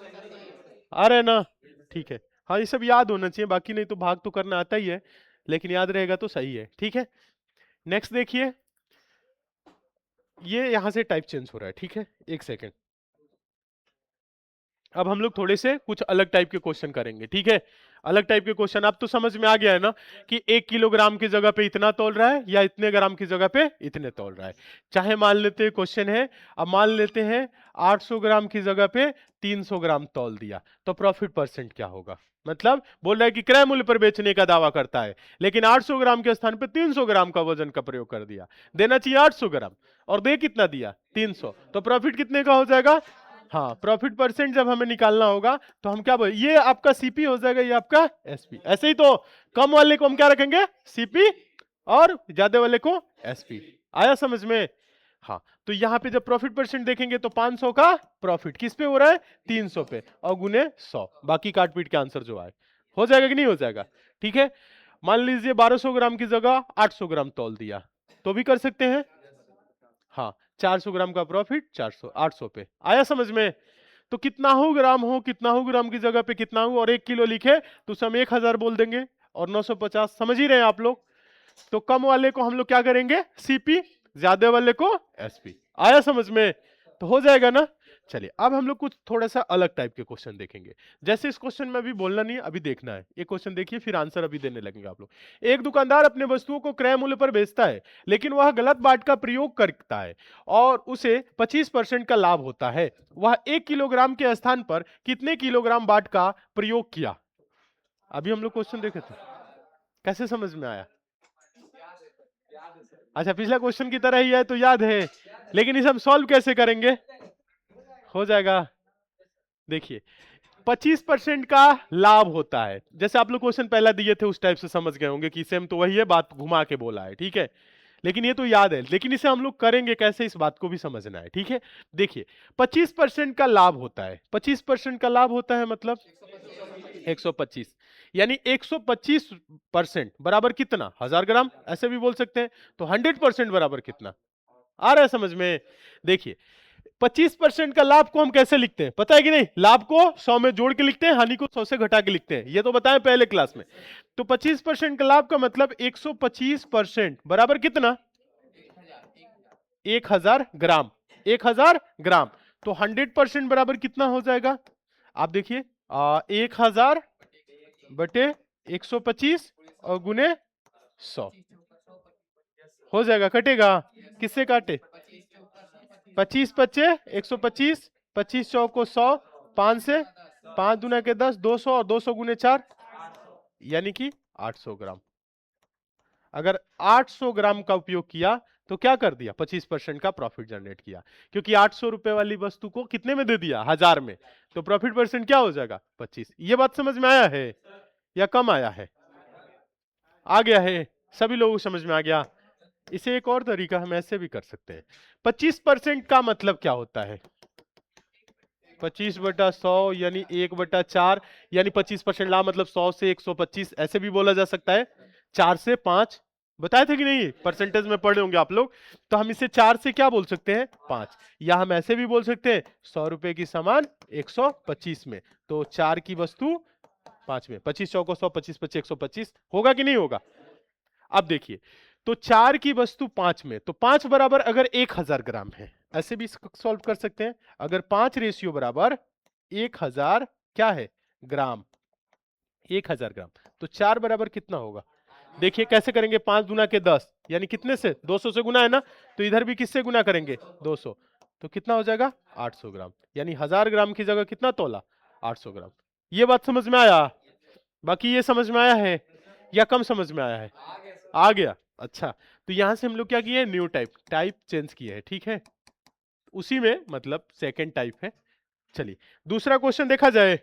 A: अरे ना, ठीक है। हाँ ये सब याद होना चाहिए, बाकी नहीं तो भाग तो करना आता ही है, लेकिन याद रहेगा तो सही है, ठीक है। नेक्स्ट देखिए, ये यहां से टाइप चेंज हो रहा है, ठीक है, एक सेकेंड। अब हम लोग थोड़े से कुछ अलग टाइप के क्वेश्चन करेंगे, ठीक है। अलग टाइप के क्वेश्चन, अब तो समझ में आ गया है ना कि 1 किलोग्राम की जगह पे इतना तोल रहा है, या इतने ग्राम की जगह पे इतने तोल रहा है। चाहे मान लेते हैं क्वेश्चन है, अब मान लेते हैं 800 ग्राम की जगह पे 300 ग्राम तोल दिया, तो प्रॉफिट परसेंट क्या होगा। मतलब बोल रहा है कि क्रय मूल्य पर बेचने का दावा करता है, लेकिन 800 ग्राम के स्थान पे 300 ग्राम का वजन का प्रयोग कर दिया, देना चाहिए 800 ग्राम, और दे कितना दिया 300, तो प्रॉफिट कितने का हो जाएगा। हाँ प्रॉफिट परसेंट जब हमें निकालना होगा तो हम क्या बोले, ये आपका सीपी हो जाएगा, ये आपका एसपी, ऐसे ही तो कम वाले को हम क्या रखेंगे सीपी, और ज्यादा वाले को एसपी, आया समझ में। हाँ तो यहाँ पे जब प्रॉफिट परसेंट देखेंगे तो 500 का प्रॉफिट किस पे हो रहा है, 300 पे, और गुने 100, बाकी काट पीट के आंसर जो आए, हो जाएगा कि नहीं हो जाएगा, ठीक है। मान लीजिए 1200 ग्राम की जगह 800 ग्राम तौल दिया, तो भी कर सकते हैं। हाँ 400 ग्राम का प्रॉफिट 400, 800 पे, आया समझ में। तो कितना हो ग्राम हो, कितना हो ग्राम की जगह पे कितना हो, और 1 किलो लिखे तो हम 1000 बोल देंगे, और 950, समझ ही रहे हैं आप लोग। तो कम वाले को हम लोग क्या करेंगे सीपी, ज्यादा वाले को एसपी, आया समझ में, तो हो जाएगा ना। चलिए अब हम लोग कुछ थोड़ा सा अलग टाइप के क्वेश्चन देखेंगे, जैसे इस क्वेश्चन में अभी बोलना नहीं है, अभी देखना है। ये क्वेश्चन देखिए फिर आंसर अभी देने लगेंगे आप लोग। एक दुकानदार अपने वस्तुओं को क्रय मूल्य पर बेचता है, लेकिन वह गलत बाट का प्रयोग करता है और उसे 25% का लाभ होता है। वह 1 किलोग्राम के स्थान पर कितने किलोग्राम बाट का प्रयोग किया। अभी हम लोग क्वेश्चन देखे थे, कैसे समझ में आया? अच्छा, पिछला क्वेश्चन की तरह ही है तो याद है, लेकिन इसे हम सॉल्व कैसे करेंगे? हो जाएगा। देखिए, 25% का लाभ होता है, जैसे आप लोग क्वेश्चन पहला दिए थे उस टाइप से समझ गए होंगे कि सेम तो वही है, बात घुमा के बोला है, ठीक है। लेकिन ये तो याद है, लेकिन इसे हम लोग करेंगे कैसे, इस बात को भी समझना है, ठीक है। देखिए, 25% का लाभ होता है, 25% का लाभ होता है मतलब 125, यानी 125% बराबर कितना, 1000 ग्राम, ऐसे भी बोल सकते हैं। तो 100% बराबर कितना, आ रहा है समझ में? देखिए, 25% का लाभ को हम कैसे लिखते हैं पता है कि नहीं? लाभ को 100 में जोड़ के लिखते हैं, हानि को 100 से घटा के लिखते हैं, ये तो बताएं पहले क्लास में। तो 25% का लाभ का मतलब 125% बराबर कितना, 1000 ग्राम, 1000 ग्राम। तो 100% बराबर कितना हो जाएगा, आप देखिए, 1000 बटे 125 और गुने 100 हो जाएगा, कटेगा, किससे काटे, 25 पच्चे 125, 25 चौको 100, 5 से 5 दूना के 10, 200 और 200 गुने 4, यानी कि 800 ग्राम। अगर 800 ग्राम का उपयोग किया तो क्या कर दिया, 25% का प्रॉफिट जनरेट किया, क्योंकि 800 रुपए वाली वस्तु को कितने में दे दिया, 1000 में, तो प्रॉफिट परसेंट क्या हो जाएगा, 25। ये बात समझ में आया है या कम आया है? आ गया है, सभी लोगों को समझ में आ गया। इसे एक और तरीका हम ऐसे भी कर सकते हैं, 25% का मतलब क्या होता है, 25/100 यानी 1/4, यानी 25% लाभ मतलब 100 से 125, ऐसे भी बोला जा सकता है। 4 से 5 बताए थे कि नहीं, परसेंटेज में पढ़े होंगे आप लोग। तो हम इसे 4 से क्या बोल सकते हैं, 5, या हम ऐसे भी बोल सकते हैं 100 रुपए की सामान 125 में, तो 4 की वस्तु 5 में, 25 चौको 100, 25 पच्चीस 125 होगा कि नहीं होगा? अब देखिए, तो 4 की वस्तु 5 में, तो 5 बराबर अगर 1000 ग्राम है, ऐसे भी सॉल्व कर सकते हैं। अगर 5 रेशियो बराबर 1000 क्या है, ग्राम, 1000 ग्राम, तो 4 बराबर कितना होगा, देखिए कैसे करेंगे, 5 गुना के 10, यानी कितने से, 200 से गुना है ना, तो इधर भी किससे गुना करेंगे, 200, तो कितना हो जाएगा, 800 ग्राम, यानी 1000 ग्राम की जगह कितना तोला, 800 ग्राम। ये बात समझ में आया? बाकी ये समझ में आया है या कम समझ में आया है? आ गया, अच्छा। तो यहां से हम लोग क्या किए, न्यू टाइप चेंज किए हैं, ठीक है, उसी में मतलब सेकंड टाइप है। चलिए दूसरा क्वेश्चन देखा जाए।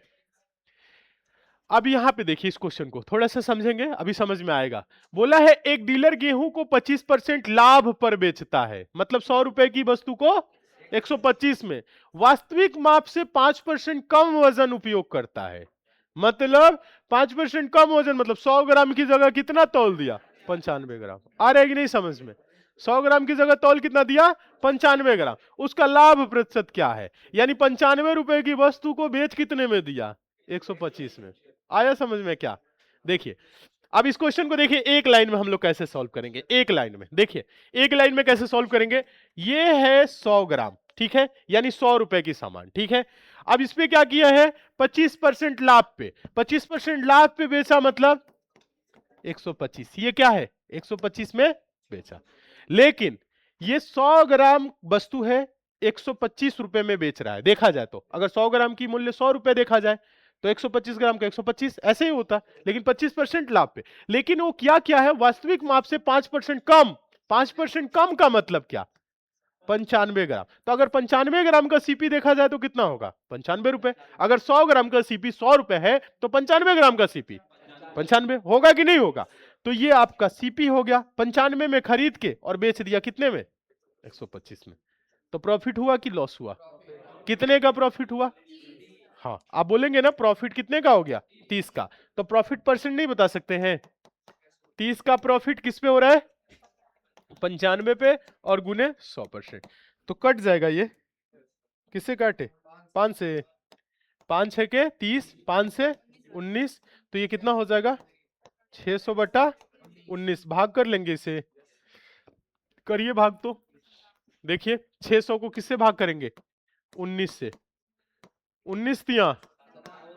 A: अब यहां पे देखिए, इस क्वेश्चन को थोड़ा सा समझेंगे, अभी समझ में आएगा। बोला है एक डीलर गेहूं को 25% लाभ पर बेचता है, मतलब 100 रुपए की वस्तु को 125 में, वास्तविक माप से 5% कम वजन उपयोग करता है, मतलब 5% कम वजन, मतलब 100 ग्राम की जगह कितना तौल दिया, 95 ग्राम। आ रहा है कि नहीं समझ में? 100 ग्राम की जगह तौल कितना दिया, 95 ग्राम। उसका लाभ प्रतिशत क्या है, यानी 95 रुपए की वस्तु को बेच कितने में दिया, 125 में। आया समझ में क्या? देखिए, अब इस क्वेश्चन को देखिए, एक लाइन में हम लोग कैसे सॉल्व करेंगे, एक लाइन में देखिए, एक लाइन में कैसे सॉल्व करेंगे। ये है 100 ग्राम, ठीक है, यानी 100 रुपए की सामान, ठीक है। अब इस पे क्या किया है, 25% लाभ पे, 25% लाभ पे बेचा, मतलब 125, ये क्या है, 125 में बेचा। लेकिन ये 100 ग्राम वस्तु है, 125 रुपए में बेच रहा है। देखा जाए तो अगर 100 ग्राम की मूल्य 100 रुपए देखा जाए तो 125 ग्राम का 125 ऐसे ही होता, लेकिन 25% लाभ पे। लेकिन वो क्या है, वास्तविक माप से 5% कम। 5% कम का मतलब क्या, 95 ग्राम। तो अगर 95 ग्राम का सीपी देखा जाए तो कितना होगा, 95 रुपए। अगर 100 ग्राम का सीपी 100 रुपए है तो 95 ग्राम का सीपी 95 होगा कि नहीं होगा? तो ये आपका सीपी हो गया, 95 में खरीद के और बेच दिया कितने में, 125 में। तो प्रॉफिट हुआ कि लॉस हुआ, कितने का प्रॉफिट हुआ? हाँ, आप बोलेंगे ना प्रॉफिट कितने का हो गया, 30 का। तो प्रॉफिट परसेंट नहीं बता सकते हैं, 30 का प्रॉफिट किस पे हो रहा है, 95 पे, और गुने 100%, तो कट जाएगा ये, किससे काटे, 5 से, 5 6 के 30, 5 से 19, तो ये कितना हो जाएगा, 600 बटा 19, भाग कर लेंगे इसे, करिए भाग तो। देखिए 600 को किससे भाग करेंगे, 19 से, 19 तिया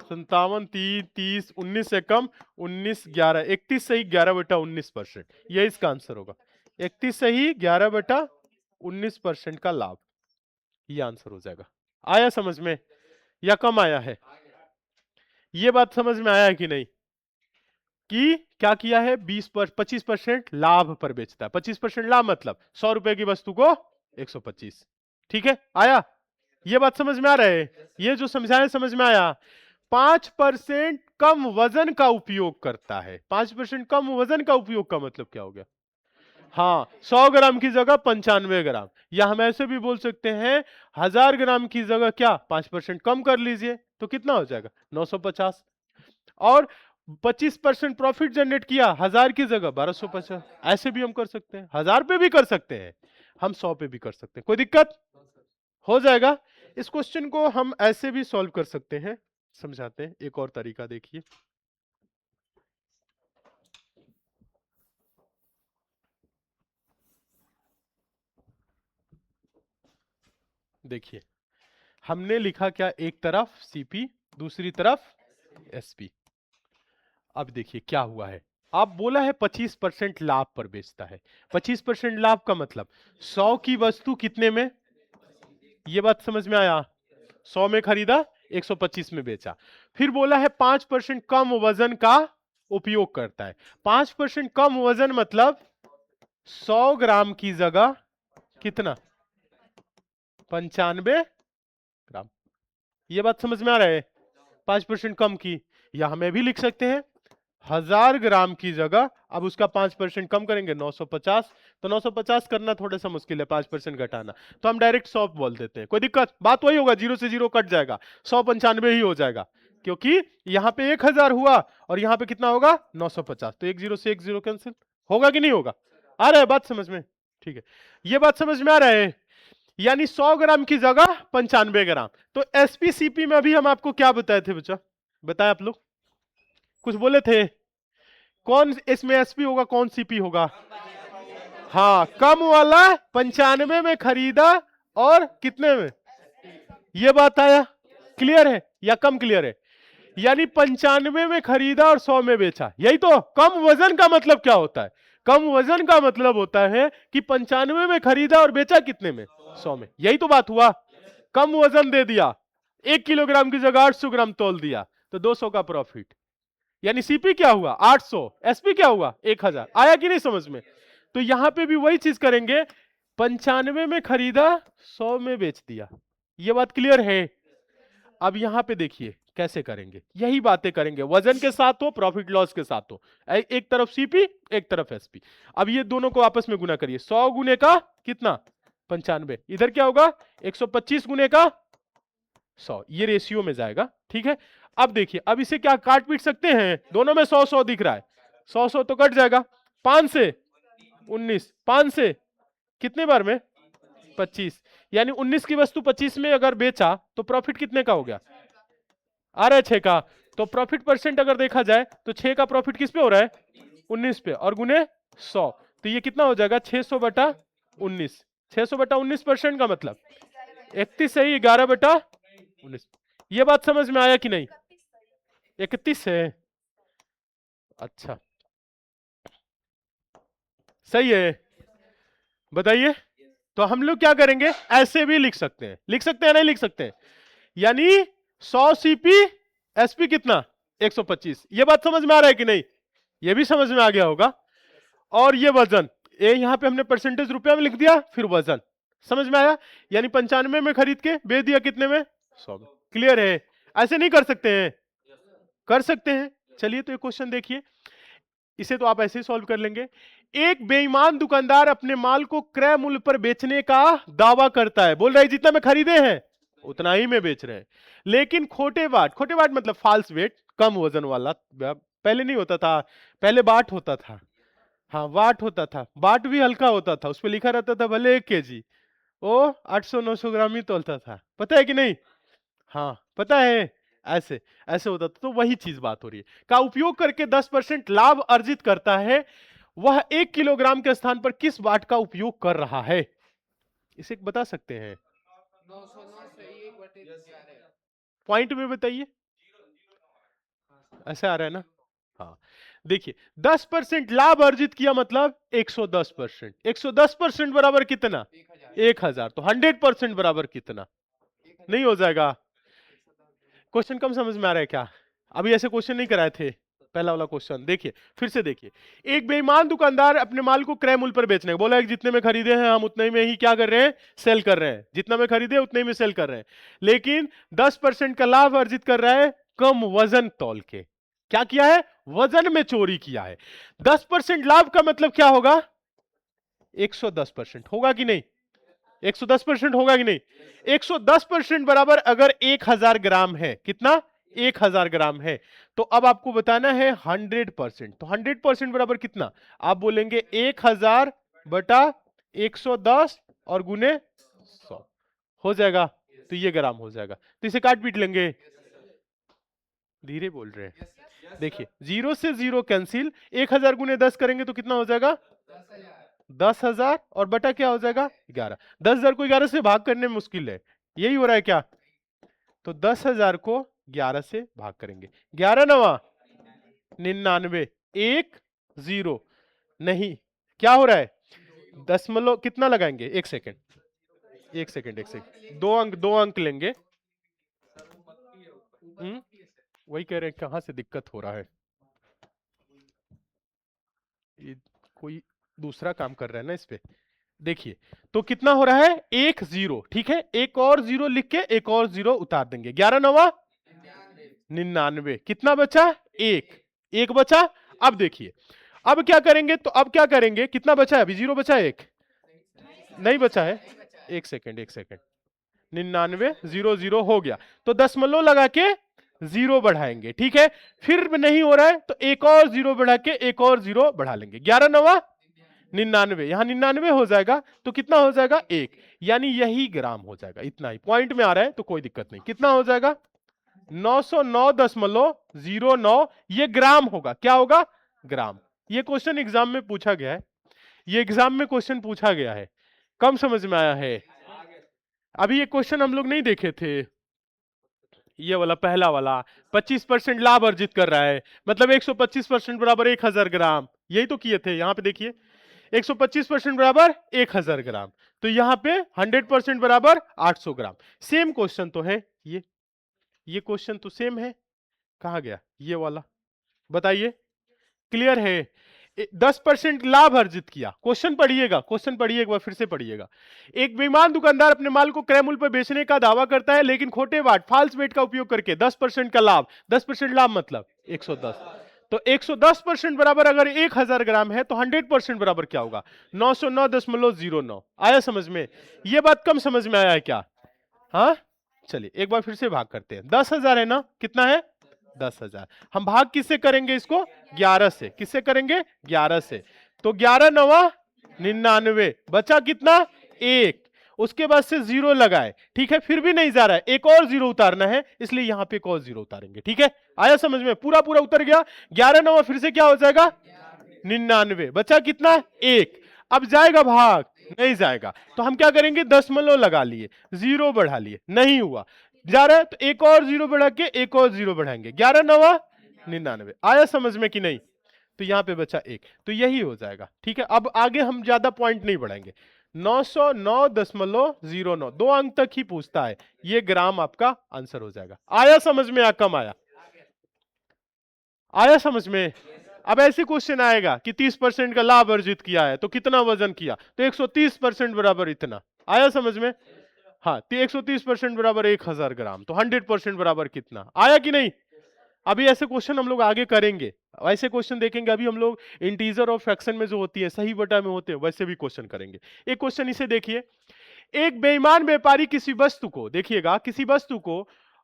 A: 57, 30, 19 से कम, 19 11, 31 सही 11/19%, यही इसका आंसर होगा, 31 सही 11/19% का लाभ, ये आंसर हो जाएगा। आया समझ में या कम आया है? ये बात समझ में आया है कि नहीं? कि क्या किया है, 25% लाभ पर बेचता है। 25% लाभ मतलब 100 रुपए की वस्तु को 125। ठीक है, आया? ये बात समझ में आ रहा है? ये जो समझाया समझ में आया? 5% कम वजन का उपयोग करता है। 5% कम वजन का उपयोग का मतलब क्या हो गया? हाँ, 100 ग्राम की जगह 95 ग्राम, या हम ऐसे भी बोल सकते हैं 1000 ग्राम की जगह क्या 5% कम कर लीजिए तो कितना हो जाएगा 950। और 25% प्रॉफिट जनरेट किया 1000 की जगह 1250। ऐसे भी हम कर सकते हैं, 1000 पे भी कर सकते हैं, हम 100 पे भी कर सकते हैं, कोई दिक्कत हो जाएगा। इस क्वेश्चन को हम ऐसे भी सॉल्व कर सकते हैं, समझाते हैं एक और तरीका देखिए। देखिए हमने लिखा क्या, एक तरफ सीपी दूसरी तरफ एसपी। अब देखिए क्या हुआ है, आप बोला है 25% लाभ पर बेचता है। 25% लाभ का मतलब 100 की वस्तु कितने में, ये बात समझ में आया? 100 में खरीदा 125 में बेचा। फिर बोला है 5% कम वजन का उपयोग करता है। 5% कम वजन मतलब 100 ग्राम की जगह कितना 95 ग्राम। ये बात समझ में आ रहा है? 5% कम की, या हमें भी लिख सकते हैं 1000 ग्राम की जगह, अब उसका 5% कम करेंगे 950। तो 950 करना थोड़ा सा मुश्किल है, 5% घटाना, तो हम डायरेक्ट 100 बोल देते हैं, कोई दिक्कत? बात वही होगा, 0 से 0 कट जाएगा, 195 ही हो जाएगा, क्योंकि यहां पे 1000 हुआ और यहां पे कितना होगा 950, तो एक 0 से एक 0 कैंसिल होगा कि नहीं होगा? आ रहा है बात समझ में? ठीक है, ये बात समझ में आ रहा है? यानी 100 ग्राम की जगह 95 ग्राम। तो एसपीसीपी में अभी हम आपको क्या बताए थे बच्चा, बताए आप लोग कुछ बोले थे, कौन इसमें एसपी होगा कौन सीपी होगा? हाँ, कम वाला 95 में खरीदा और कितने में, ये बात आया? क्लियर है या कम क्लियर है? यानी 95 में खरीदा और 100 में बेचा, यही तो कम वजन का मतलब क्या होता है? कम वजन का मतलब होता है कि 95 में खरीदा और बेचा कितने में 100 में, यही तो बात हुआ। कम वजन दे दिया, 1 किलोग्राम की जगह 800 ग्राम तोल दिया, तो 200 का प्रॉफिट। यानी सीपी क्या हुआ 800, एसपी क्या हुआ 1000। आया कि नहीं समझ में? तो यहां पे भी वही चीज करेंगे, 95 में खरीदा 100 में बेच दिया, ये बात क्लियर है? अब यहां पे देखिए कैसे करेंगे, यही बातें करेंगे, वजन के साथ हो प्रॉफिट लॉस के साथ हो, एक तरफ सीपी एक तरफ एसपी। अब ये दोनों को आपस में गुना करिए, 100 गुने का कितना 95, इधर क्या होगा 125 गुने का 100, ये रेशियो में जाएगा। ठीक है, अब देखिए, अब इसे क्या काट पीट सकते हैं, दोनों में 100 100 दिख रहा है, 100 100 तो कट जाएगा, 5 से 19, 5 से कितने बार में 25, यानी 19 की वस्तु 25 में अगर बेचा तो प्रॉफिट कितने का हो गया, आ रहा है 6 का। तो प्रॉफिट परसेंट अगर देखा जाए तो 6 का प्रॉफिट किस पे हो रहा है 19 पे, और गुने 100, तो ये कितना हो जाएगा 600 बटा 19। 600 बटा 19% का मतलब 31 सही, 11 बटा 19। ये बात समझ में आया कि नहीं? 31 है, अच्छा सही है, बताइए। तो हम लोग क्या करेंगे, ऐसे भी लिख सकते हैं, लिख सकते हैं नहीं लिख सकते हैं? यानी 100 सीपी एसपी कितना 125, ये बात समझ में आ रहा है कि नहीं? ये भी समझ में आ गया होगा। और ये वजन, ये यहां पे हमने परसेंटेज रुपया में लिख दिया, फिर वजन, समझ में आया? यानी 95 में खरीद के बेच दिया कितने में 100 में। क्लियर है? ऐसे नहीं कर सकते हैं? कर सकते हैं। चलिए तो ये क्वेश्चन देखिए, इसे तो आप ऐसे ही सॉल्व कर लेंगे। एक बेईमान दुकानदार अपने माल को क्रय मूल्य पर बेचने का दावा करता है, बोल रहा है जितना में खरीदे हैं उतना ही में बेच रहे हैं, लेकिन खोटे बाट मतलब फाल्स वेट, कम वजन वाला, पहले नहीं होता था, पहले बाट होता था, हाँ वाट होता था, बाट भी हल्का होता था, उस पर लिखा रहता था भले 1 केजी, वो 800-900 ग्राम ही तोलता था, पता है कि नहीं? हाँ पता है, ऐसे ऐसे होता था। तो वही चीज बात हो रही है, का उपयोग करके 10% लाभ अर्जित करता है, वह 1 किलोग्राम के स्थान पर किस वाट का उपयोग कर रहा है, इसे बता सकते हैं?
B: 909 से 1/11
A: पॉइंट में बताइए, ऐसे आ रहा है ना? हाँ देखिए, 10% लाभ अर्जित किया मतलब 110%, 110% बराबर कितना 1000, तो 100% बराबर कितना, नहीं हो जाएगा? क्वेश्चन कम समझ में आ रहा है क्या? अभी ऐसे क्वेश्चन नहीं कराए थे, पहला वाला क्वेश्चन देखिए, फिर से देखिए। एक बेईमान दुकानदार अपने माल को क्रय मूल्य पर बेचने का बोला है कि जितने में खरीदे हैं हम उतने में ही क्या कर रहे हैं, सेल कर रहे हैं, जितना में खरीदे उतने में सेल कर रहे हैं, लेकिन 10% का लाभ अर्जित कर रहा है कम वजन तौल के। क्या किया है, वजन में चोरी किया है। 10% लाभ का मतलब क्या होगा, 110% होगा कि नहीं, 110% होगा कि नहीं। 110% बराबर अगर 1000 ग्राम है, कितना, 1000 ग्राम है, तो अब आपको बताना है 100%। तो 100% बराबर कितना, आप बोलेंगे 1000 बटा 110 और गुने 100 हो जाएगा, तो ये ग्राम हो जाएगा। तो इसे काट पीट लेंगे, धीरे बोल रहे हैं। देखिए 0 से 0 कैंसिल, 1000 गुने 10 करेंगे तो कितना हो जाएगा, 10,000 और बटा क्या हो जाएगा, 11। 10,000 को 11 से भाग करने में मुश्किल है, यही हो रहा है क्या, तो 10,000 को 11 से भाग करेंगे, 11 नवा 99, 1 0 नहीं, क्या हो रहा है, दशमलव कितना लगाएंगे, एक सेकेंड, दो अंक लेंगे। वही कह रहे हैं कहां से दिक्कत हो रहा है, ये कोई दूसरा काम कर रहा है ना इस पे। देखिए तो कितना हो रहा है, 1 0, ठीक है, एक और 0 लिख के एक और 0 उतार देंगे, 11 नवा 99, कितना बचा, एक बचा। अब देखिए अब क्या करेंगे, तो अब क्या करेंगे, कितना बचा है, अभी 0 बचा है, एक नहीं बचा है, एक सेकेंड 99 0 0 हो गया, तो दशमलव लगा के 0 बढ़ाएंगे, ठीक है। फिर नहीं हो रहा है तो एक और 0 बढ़ा के एक और 0 बढ़ा लेंगे, 11 नवा 99, यहां 99 हो जाएगा, तो कितना हो जाएगा, 1, यानी यही ग्राम हो जाएगा, इतना ही पॉइंट में आ रहा है तो कोई दिक्कत नहीं। कितना हो जाएगा, 909.09, ये ग्राम होगा, क्या होगा, ग्राम। ये क्वेश्चन एग्जाम में पूछा गया है, ये एग्जाम में क्वेश्चन पूछा गया है, कम समझ में आया है। अभी ये क्वेश्चन हम लोग नहीं देखे थे, ये वाला पहला वाला 25% लाभ अर्जित कर रहा है, मतलब 125% बराबर 1000 ग्राम, यही तो किए थे। यहां पे देखिए 125% बराबर 1000 ग्राम, तो यहां पे 100% बराबर 800 ग्राम। सेम क्वेश्चन तो है ये क्वेश्चन तो सेम है, कहा गया ये वाला, बताइए, क्लियर है। 10% लाभ अर्जित किया, क्वेश्चन पढ़िएगा, क्वेश्चन पढ़िए एक बार, फिर से पढ़िएगा। एक बेईमान दुकानदार अपने माल को क्रय मूल्य पर बेचने का दावा करता है, लेकिन खोटे बाट फाल्स बेट का उपयोग करके 10% का लाभ, 10% लाभ मतलब 110, तो 110% बराबर अगर 1000 ग्राम है तो 100% बराबर क्या होगा, 909.09। आया समझ में, ये बात कम समझ में आया है क्या, हाँ। चलिए एक बार फिर से भाग करते हैं, 10,000 है ना, कितना है, 10,000, हम भाग किससे करेंगे इसको, 11 से, किससे करेंगे, 11 से, तो 11 नवा 99, बचा कितना, 1, उसके बाद से 0 लगाए, ठीक है, फिर भी नहीं जा रहा है, एक और 0 उतारना है, इसलिए यहां पे एक और 0 उतारेंगे, ठीक है। आया समझ में, पूरा पूरा उतर गया, 11 नवा फिर से क्या हो जाएगा, 99, बचा कितना, 1, अब जाएगा भाग, नहीं जाएगा, तो हम क्या करेंगे, दशमलव लगा लिए, 0 बढ़ा लिए, नहीं हुआ, जा रहा है तो एक और 0 बढ़ा के एक और 0 बढ़ाएंगे, 11 नवा 99। आया समझ में कि नहीं, तो यहां पे बचा 1, तो यही हो जाएगा, ठीक है। अब आगे हम ज्यादा पॉइंट नहीं बढ़ाएंगे, 909.09, 2 अंक तक ही पूछता है, ये ग्राम आपका आंसर हो जाएगा। आया समझ में या कम आया, आया समझ में। अब ऐसे क्वेश्चन आएगा कि 30% का लाभ अर्जित किया है तो कितना वजन किया, तो 130% बराबर इतना, आया समझ में, हाँ, तो 130% बराबर 1000 ग्राम, तो 100% बराबर कितना, आया कि नहीं। अभी ऐसे क्वेश्चन हम लोग आगे करेंगे, ऐसे क्वेश्चन देखेंगे, अभी हम लोग इंटीजर और फ्रैक्शन में जो होती है, सही बटा में होते हैं, वैसे भी क्वेश्चन करेंगे। एक क्वेश्चन इसे देखिए, एक बेईमान व्यापारी किसी वस्तु को, देखिएगा, किसी वस्तु को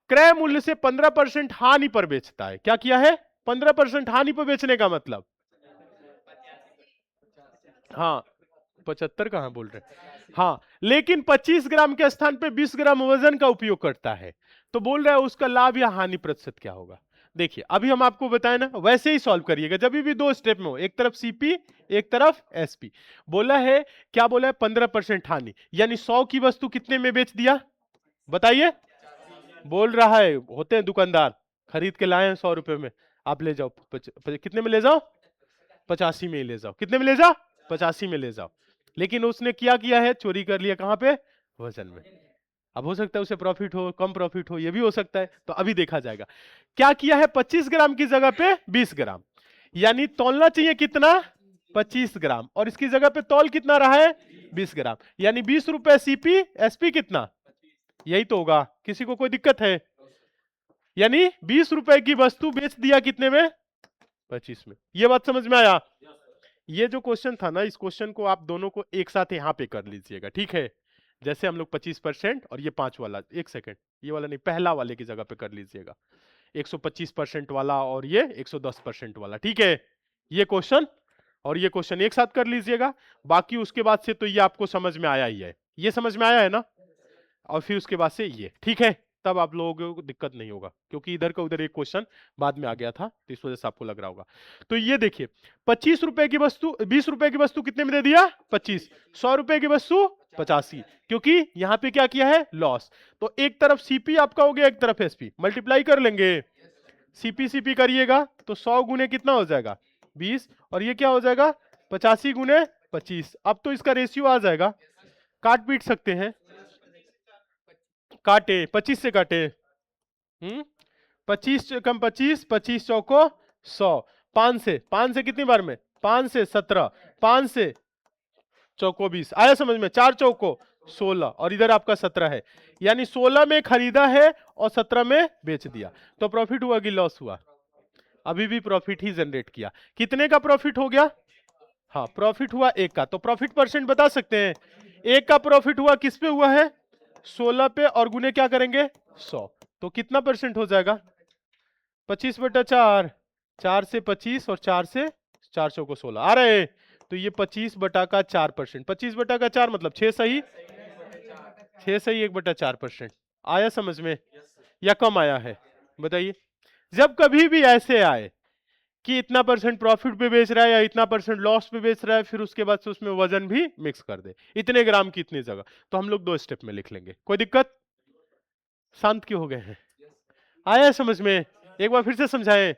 A: क्रय मूल्य से 15% हानि पर बेचता है। क्या किया है, 15% हानि पर बेचने का मतलब, हाँ 75 कहां बोल रहे हैं, हाँ, लेकिन 25 ग्राम के स्थान पे 20 ग्राम वजन का उपयोग करता है, तो बोल रहा है उसका लाभ या हानि प्रतिशत क्या होगा। देखिए अभी हम आपको बताएं ना, वैसे ही सॉल्व करिएगा, जब भी 2 स्टेप में हो, एक तरफ सीपी एक तरफ एसपी। बोला है, क्या बोला है, 15% हानि, यानी 100 की वस्तु कितने में बेच दिया, बताइए, बोल रहा है, होते हैं दुकानदार, खरीद के लाए हैं 100 रुपए में, आप ले जाओ कितने में ले जाओ, 85 में ले जाओ, कितने में ले जाओ, 85 में ले जाओ, लेकिन उसने क्या किया है, चोरी कर लिया, कहां पे, वजन में। अब हो सकता है उसे प्रॉफिट हो, कम प्रॉफिट हो, ये भी हो सकता है, तो अभी देखा जाएगा। क्या किया है, 25 ग्राम की जगह पे 20 ग्राम, यानी तौलना चाहिए कितना, 25 ग्राम, और इसकी जगह पे तौल कितना रहा है, 20 ग्राम, यानी 20 रुपए सीपी, एसपी कितना, यही तो होगा। किसी को कोई दिक्कत है, यानी 20 रुपए की वस्तु बेच दिया कितने में, 25 में। ये बात समझ में आया। ये जो क्वेश्चन था ना, इस क्वेश्चन को आप दोनों को एक साथ यहाँ पे कर लीजिएगा, ठीक है। जैसे हम लोग 25% और ये 5 वाला, एक सेकंड, ये वाला नहीं, पहला वाले की जगह पे कर लीजिएगा, 125% वाला और ये 110% वाला, ठीक है। ये क्वेश्चन और ये क्वेश्चन एक साथ कर लीजिएगा। बाकी उसके बाद से तो ये आपको समझ में आया ही है, ये समझ में आया है ना, और फिर उसके बाद से ये, ठीक है। तब आप लोगों को दिक्कत नहीं होगा, क्योंकि इधर का उधर एक क्वेश्चन बाद में आ गया था, तो इस वजह से आपको लग रहा होगा। तो ये देखिए, 25 रुपए की वस्तु, 20 रुपए की वस्तु कितने में दे दिया, 25, 100 रुपए की वस्तु 85, क्योंकि यहां पे क्या किया है, लॉस। तो एक तरफ सीपी आपका हो गया, एक तरफ एसपी, मल्टीप्लाई कर लेंगे, सीपी सीपी करिएगा तो 100 गुने कितना हो जाएगा, 20, और ये क्या हो जाएगा, 85 गुने 25। अब तो इसका रेशियो आ जाएगा, काट पीट सकते हैं, काटे 25 से काटे, 25 कम 25, 25 चौको 100, 5 से कितनी बार में, 5 से 17, 5 से चौको 20, आया समझ में, 4 चौको 16, और इधर आपका 17 है, यानी 16 में खरीदा है और 17 में बेच दिया। तो प्रॉफिट हुआ कि लॉस हुआ, अभी भी प्रॉफिट ही जनरेट किया। कितने का प्रॉफिट हो गया, हाँ प्रॉफिट हुआ 1 का। तो प्रॉफिट परसेंट बता सकते हैं, 1 का प्रॉफिट हुआ किस पे हुआ है, 16 पे, और गुने क्या करेंगे, 100, तो कितना परसेंट हो जाएगा, 25/4, 4 से 25 और 4 से 400 को 16 आ रहे, तो ये 25/4%, 25/4 मतलब 6 सही, 6 सही 1/4%। आया समझ में या कम आया है, बताइए। जब कभी भी ऐसे आए कि इतना परसेंट प्रॉफिट पे बेच रहा है या इतना परसेंट लॉस पे बेच रहा है, फिर उसके बाद से उसमें वजन भी मिक्स कर दे, इतने ग्राम की इतनी जगह, तो हम लोग 2 स्टेप में लिख लेंगे, कोई दिक्कत। शांत क्यों हो गए हैं, आया समझ में, एक बार फिर से समझाएं।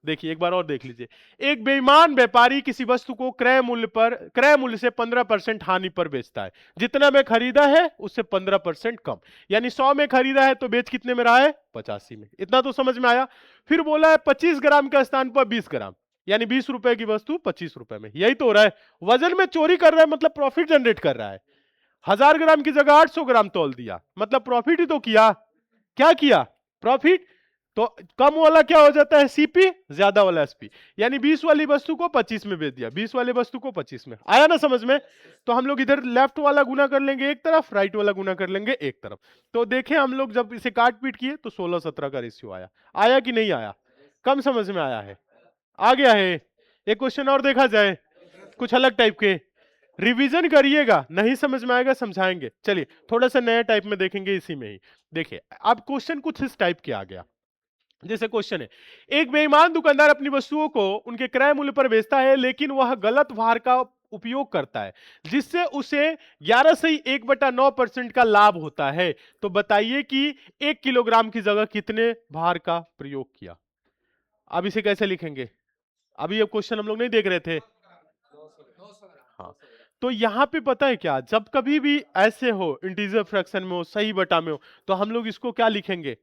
A: देखिए एक बार और देख लीजिए, एक बेईमान व्यापारी किसी वस्तु को क्रय मूल्य से 15% हानि पर बेचता है, जितना में खरीदा है उससे 15% कम, यानी 100 में खरीदा है तो बेच कितने में रहा है, 85 में। इतना तो समझ में आया। फिर बोला है 25 ग्राम के स्थान पर 20 ग्राम, यानी 20 रुपए की वस्तु 25 रुपए में, यही तो हो रहा है। वजन में चोरी कर रहा है, मतलब प्रॉफिट जनरेट कर रहा है। 1000 ग्राम की जगह 800 ग्राम तोल दिया, मतलब प्रॉफिट ही तो किया। क्या किया, प्रॉफिट। तो कम वाला क्या हो जाता है, सीपी, ज्यादा वाला एसपी, यानी 20 वाली वस्तु को 25 में बेच दिया, 20 वाली वस्तु को 25 में। आया ना समझ में। तो हम लोग इधर लेफ्ट वाला गुना कर लेंगे एक तरफ, राइट वाला गुना कर लेंगे एक तरफ। तो देखें हम लोग जब इसे काट पीट किए तो 16-17 का रेशियो आया। आया कि नहीं आया, कम समझ में आया है, आ गया है। एक क्वेश्चन और देखा जाए, कुछ अलग टाइप के, रिवीजन करिएगा, नहीं समझ में आएगा समझाएंगे। चलिए थोड़ा सा नया टाइप में देखेंगे इसी में ही। देखिए अब क्वेश्चन कुछ इस टाइप के आ गया, जैसे क्वेश्चन है, एक बेईमान दुकानदार अपनी वस्तुओं को उनके क्रय मूल्य पर बेचता है, लेकिन वह गलत भार का उपयोग करता है, जिससे उसे 11.1/9% का लाभ होता है। तो बताइए कि 1 किलोग्राम की जगह कितने भार का प्रयोग किया। अब इसे कैसे लिखेंगे, अभी ये क्वेश्चन हम लोग नहीं देख रहे थे,
B: 200 ग्राम।
A: हाँ। तो यहां पे पता है क्या, जब कभी भी ऐसे हो, इंटीजर फ्रैक्शन में हो, सही बटा में हो, तो हम लोग इसको क्या लिखेंगे,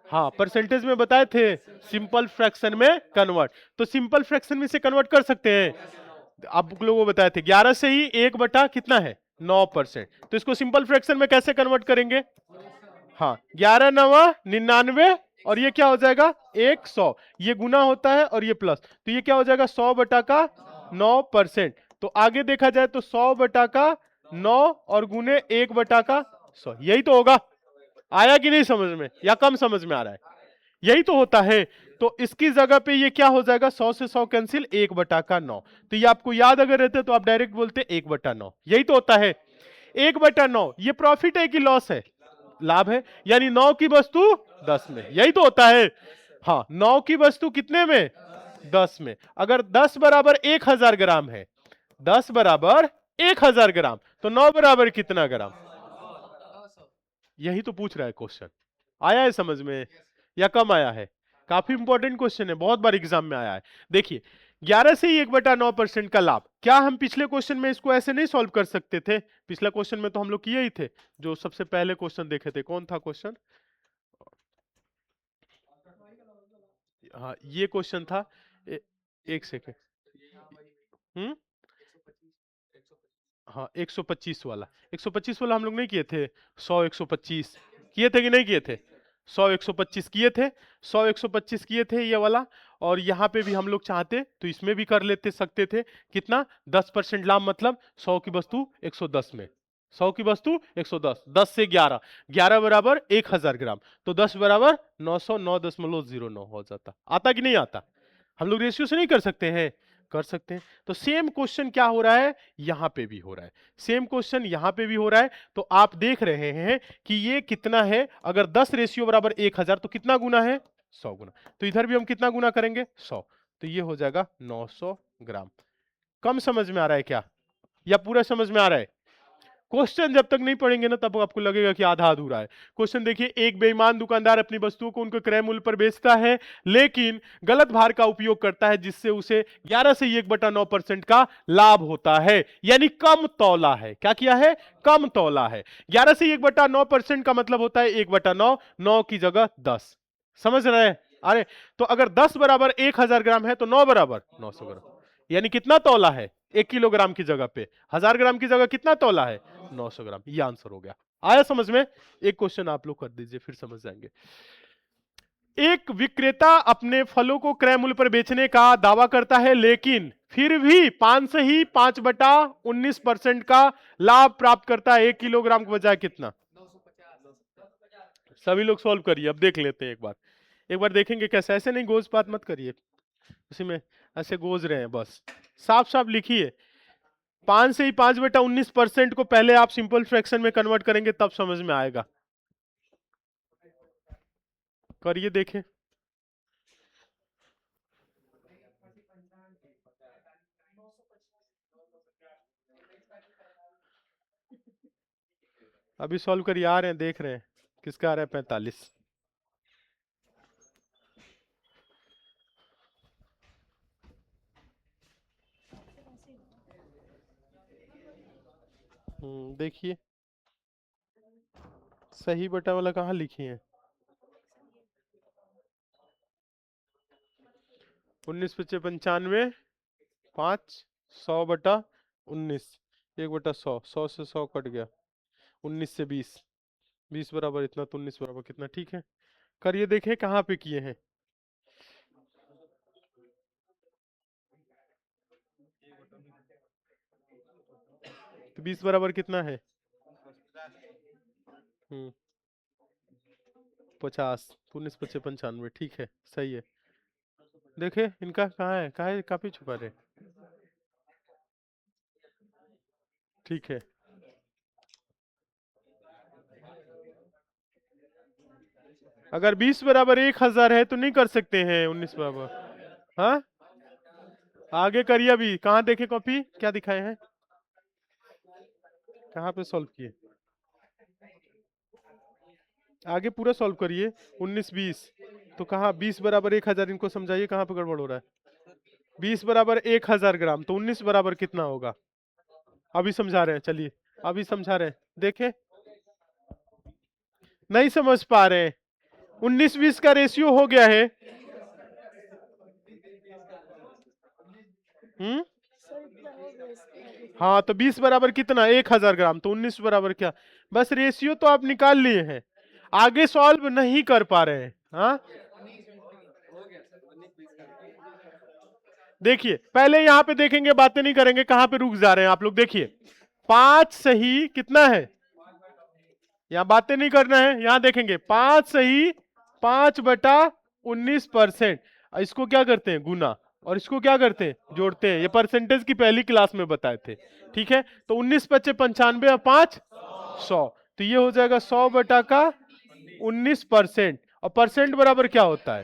A: हाँ परसेंटेज में बताए थे, सिंपल फ्रैक्शन में कन्वर्ट। तो सिंपल फ्रैक्शन में से कन्वर्ट कर सकते हैं। आप लोगों को बताए थे 11 से ही 1 बटा कितना है, 9%। तो इसको सिंपल फ्रैक्शन में कैसे कन्वर्ट करेंगे, हाँ 11 9 99, और ये क्या हो जाएगा 100, ये गुना होता है और ये प्लस, तो ये क्या हो जाएगा 100 बटा का 9%। तो आगे देखा जाए तो 100 बटा का 9 और गुने 1 बटा का 100, यही तो होगा। आया कि नहीं समझ में, या कम समझ में आ रहा है, यही तो होता है। तो इसकी जगह पे ये क्या हो जाएगा, 100 से 100 कैंसिल, 1 बटा का 9। तो ये आपको याद अगर रहते तो आप डायरेक्ट बोलते 1 बटा 9, यही तो होता है। 1 बटा 9 ये प्रॉफिट है कि लॉस है, लाभ है, यानी 9 की वस्तु 10 में, यही तो होता है। हाँ 9 की वस्तु कितने में, 10 में। अगर 10 बराबर 1000 ग्राम है, 10 बराबर 1000 ग्राम, तो 9 बराबर कितना ग्राम,
B: 900।
A: यही तो पूछ रहा है क्वेश्चन। आया है समझ में या कम आया है, काफी इंपॉर्टेंट क्वेश्चन है, बहुत बार एग्जाम में आया है। देखिए 11 से ही 1/9% का लाभ। क्या हम पिछले क्वेश्चन में इसको ऐसे नहीं सॉल्व कर सकते थे? पिछला क्वेश्चन में तो हम लोग किए ही थे, जो सबसे पहले क्वेश्चन देखे थे। कौन था क्वेश्चन? हाँ, ये क्वेश्चन था। एक सेकेंड। हम्म, हाँ 125 वाला। 125 वाला हम लोग नहीं किए थे? 100 125 किए थे कि नहीं किए थे? 100 125 किए थे। 100 125 किए थे ये वाला। और यहाँ पे भी हम लोग चाहते तो इसमें भी कर लेते सकते थे। कितना? 10% लाभ, मतलब 100 की वस्तु 110 में। 100 की वस्तु 110, 10 से 11, 11 बराबर 1000 ग्राम, तो 10 बराबर 909.09 हो जाता। आता कि नहीं आता? हम लोग रेशियो से नहीं कर सकते हैं? कर सकते हैं। तो सेम क्वेश्चन क्या हो रहा है, यहां पे भी हो रहा है। सेम क्वेश्चन यहां पे भी हो रहा है। तो आप देख रहे हैं कि ये कितना है। अगर 10 रेशियो बराबर 1000 तो कितना गुना है? 100 गुना। तो इधर भी हम कितना गुना करेंगे? 100। तो ये हो जाएगा 900 ग्राम। कम समझ में आ रहा है क्या, या पूरा समझ में आ रहा है? क्वेश्चन जब तक नहीं पढ़ेंगे ना, तब आपको लगेगा कि आधा अधूरा है। क्वेश्चन देखिए, एक बेईमान दुकानदार अपनी वस्तुओं को उनके क्रय मूल्य पर बेचता है, लेकिन गलत भार का उपयोग करता है, जिससे उसे 11 से 1/9% का लाभ होता है, यानी कम तौला है। क्या किया है? कम तौला है। 11 से 1/9% का मतलब होता है 1/9, 9 की जगह 10। समझ रहे हैं? अरे, तो अगर 10 बराबर 1000 ग्राम है, तो 9 बराबर 900 ग्राम, यानी कितना तौला है? 1 किलोग्राम की जगह पे 1000 ग्राम की जगह कितना तौला है? 900 ग्राम। ये आंसर हो गया। आया समझ में? एक क्वेश्चन आप लोग कर दीजिए, फिर समझ जाएंगे। एक विक्रेता अपने फलों को क्रय मूल्य पर बेचने का दावा करता है, लेकिन फिर भी 5 से ही 5/19% का लाभ प्राप्त करता है। 1 किलोग्राम के बजाय कितना?
B: 950।
A: सभी लोग सॉल्व करिए। अब देख लेते हैं एक बार देखेंगे कैसे। ऐसे नहीं गोज बात मत करिए, उसी में ऐसे गोज रहे हैं बस। साफ साफ लिखिए। 5 से ही 5/19% को पहले आप सिंपल फ्रैक्शन में कन्वर्ट करेंगे, तब समझ में आएगा। करिए देखें। अभी सॉल्व करिए, आ रहे हैं, देख रहे हैं किसका आ रहा है। 45। देखिए, सही बटा वाला कहाँ लिखी है? 19 × 95 95, 5, 100/19, 1/100, 100 से 100 कट गया, 19 से 20, 20 बराबर इतना, तो 19 बराबर कितना? ठीक है, करिए देखें कहाँ पे किए हैं। तो 20 बराबर कितना है? 50, 19 × 95, ठीक है, सही है। देखे इनका कहाँ है, कहाँ है, काफी छुपा रहे। ठीक है, अगर 20 बराबर 1000 है तो नहीं कर सकते हैं 19 बराबर। हाँ, आगे करिए। अभी कहाँ देखे कॉपी, क्या दिखाए हैं, कहाँ पे सॉल्व किए? आगे पूरा सॉल्व करिए। 19 20, तो कहाँ 20 बराबर 1000, इनको समझाइए कहाँ पे गड़बड़ हो रहा है। 20 बराबर 1000 ग्राम, तो 19 बराबर कितना होगा? अभी समझा रहे हैं, चलिए अभी समझा रहे हैं। देखें, नहीं समझ पा रहे हैं। 19 20 का रेशियो हो गया है। हम्म, हाँ, तो 20 बराबर कितना? 1000 ग्राम, तो 19 बराबर क्या? बस रेशियो तो आप निकाल लिए हैं, आगे सॉल्व नहीं कर पा रहे हैं। हाँ, देखिए पहले यहां पे देखेंगे, बातें नहीं करेंगे, कहां पे रुक जा रहे हैं आप लोग। देखिए 5 सही कितना है, यहां बातें नहीं करना है, यहां देखेंगे 5 सही 5/19%। इसको क्या करते हैं? गुना। और इसको क्या करते हैं? जोड़ते हैं। ये परसेंटेज की पहली क्लास में बताए थे। ठीक है, तो 19 × 95 95 और 5 100, तो ये हो जाएगा 100/19%। और परसेंट बराबर क्या होता है?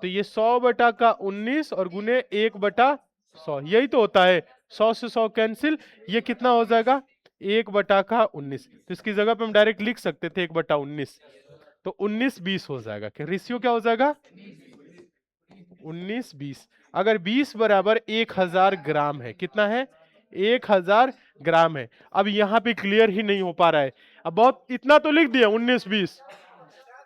A: तो ये 100/19 और गुने 1/100, यही तो होता है। 100 से 100 कैंसिल, ये कितना हो जाएगा? 1/19। तो इसकी जगह पे हम डायरेक्ट लिख सकते थे 1/19, तो 19 20 हो जाएगा। क्या रेशियो क्या हो जाएगा? 19 20। अगर 20 बराबर 1000 ग्राम है, कितना है? 1000 ग्राम है। अब यहाँ पे क्लियर ही नहीं हो पा रहा है। अब बहुत इतना तो लिख दिया 19 20,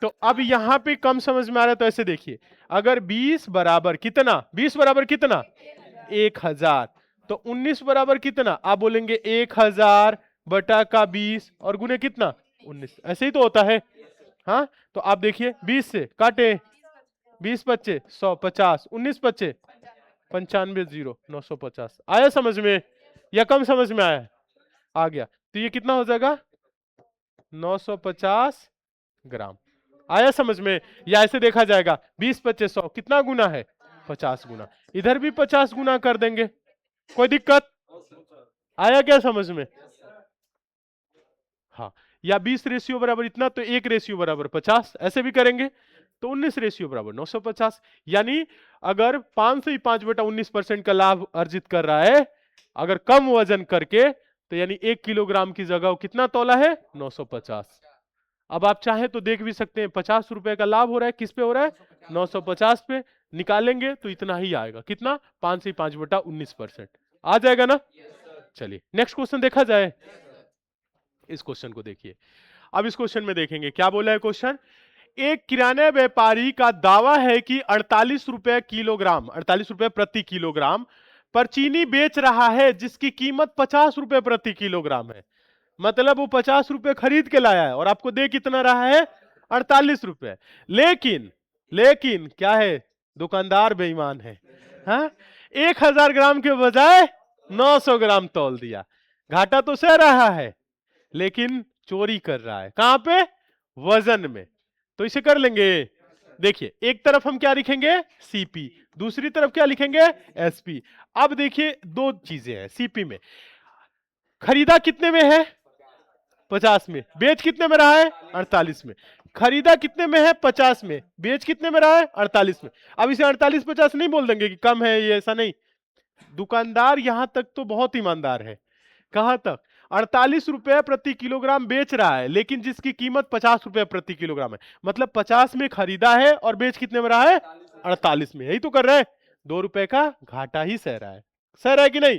A: तो अब यहाँ पे कम समझ में आ रहा है। तो ऐसे देखिए, अगर 20 बराबर कितना, 20 बराबर कितना 1000, तो 19 बराबर कितना, आप बोलेंगे 1000 बटा का 20 और गुने कितना 19, ऐसे ही तो होता है। हाँ, तो आप देखिए 20 से काटे, 20 बच्चे 100 50, 19 बच्चे 95 0 950। आया समझ में या कम समझ में आया? आ गया। तो ये कितना हो जाएगा 950 ग्राम। आया समझ में? या ऐसे देखा जाएगा 20 बच्चे 100, कितना गुना है 50 गुना, इधर भी 50 गुना कर देंगे, कोई दिक्कत? आया क्या समझ में? हाँ, या 20 रेशियो बराबर इतना, तो 1 रेशियो बराबर 50, ऐसे भी करेंगे। तो 19 रेशियो बराबर 950, यानी अगर 5 से 5/19% का लाभ अर्जित कर रहा है, अगर कम वजन करके, तो यानी 1 किलोग्राम की जगह वो कितना तोला है 950। अब आप चाहे तो देख भी सकते हैं 50 रुपए का लाभ हो रहा है, किस पे हो रहा है 950 पे। निकालेंगे तो इतना ही आएगा, कितना 5 से 5/19%। आ जाएगा ना? चलिए नेक्स्ट क्वेश्चन देखा जाए। इस क्वेश्चन को देखिए। अब इस क्वेश्चन में देखेंगे क्या बोला है क्वेश्चन। एक किराना व्यापारी का दावा है कि 48 रुपए किलोग्राम, 48 रुपए प्रति किलोग्राम पर चीनी बेच रहा है, जिसकी कीमत 50 रुपए प्रति किलोग्राम है। मतलब वो 50 रुपए खरीद के लाया है और आपको दे कितना रहा है 48 रुपए। लेकिन क्या है, दुकानदार बेईमान है। हाँ, 1000 ग्राम के बजाय 900 ग्राम तौल दिया। घाटा तो सह रहा है, लेकिन चोरी कर रहा है। कहां पे? वजन में। तो इसे कर लेंगे। देखिए, एक तरफ हम क्या लिखेंगे सीपी, दूसरी तरफ क्या लिखेंगे एसपी। अब देखिए दो चीजें हैं सीपी में। खरीदा कितने में है 50 में, बेच कितने में रहा है 48 में। खरीदा कितने में है 50 में, बेच कितने में रहा है 48 में। अब इसे 48 50 नहीं बोल देंगे कि कम है ये, ऐसा नहीं। दुकानदार यहां तक तो बहुत ईमानदार है। कहां तक? 48 रुपए प्रति किलोग्राम बेच रहा है, लेकिन जिसकी कीमत 50 रुपए प्रति किलोग्राम है। मतलब 50 में खरीदा है और बेच कितने में रहा है 48 में। यही तो कर रहा है, 2 रुपए का घाटा ही सह रहा है। सह रहा है कि नहीं?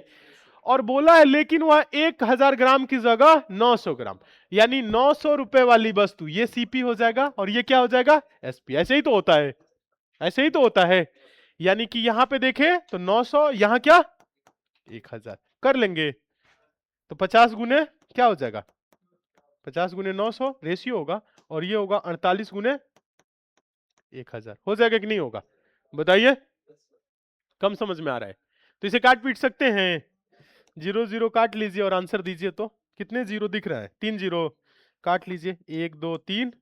A: और बोला है लेकिन वह 1000 ग्राम की जगह 900 ग्राम, यानी 900 रुपए वाली वस्तु ये सीपी हो जाएगा और ये क्या हो जाएगा एसपी। ऐसे ही तो होता है, ऐसे ही तो होता है। यानी कि यहां पे देखें तो 900, यहां क्या 1000 कर लेंगे। तो 50 गुने क्या हो जाएगा 50 गुने 900 रेशियो होगा, और ये होगा 48 गुने 1000। हो जाएगा कि नहीं होगा? बताइए, कम समझ में आ रहा है? तो इसे काट पीट सकते हैं, 0 0 काट लीजिए और आंसर दीजिए। तो कितने जीरो दिख रहा है? 3 जीरो। काट लीजिए, 1 2 3,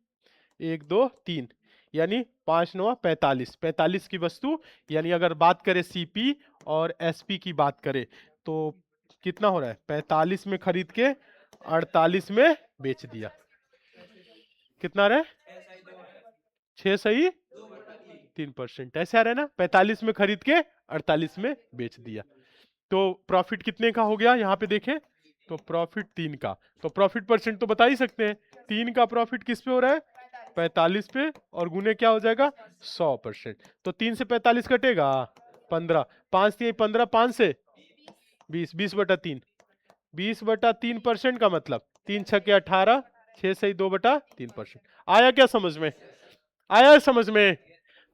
A: 1 2 3, यानी 5 9 45। 45 की वस्तु, यानी अगर बात करें सीपी और एसपी की बात करें, तो कितना हो रहा है 45 में खरीद के 48 में बेच दिया। कितना रहा है 6 सही 3%। ऐसे आ रहा है ना, 45 में खरीद के 48 में बेच दिया। तो प्रॉफिट कितने का हो गया यहाँ पे देखें, तो प्रॉफिट 3 का। तो प्रॉफिट परसेंट तो बता ही सकते हैं, 3 का प्रॉफिट किस पे हो रहा है 45 पे, और गुने क्या हो जाएगा 100%। तो 3 से 45 कटेगा 15, 5 3 15, 5 से 20, 20/3, 20/3% का मतलब 3 6 18, 6 सही 2/3%। आया क्या समझ में? आया समझ में?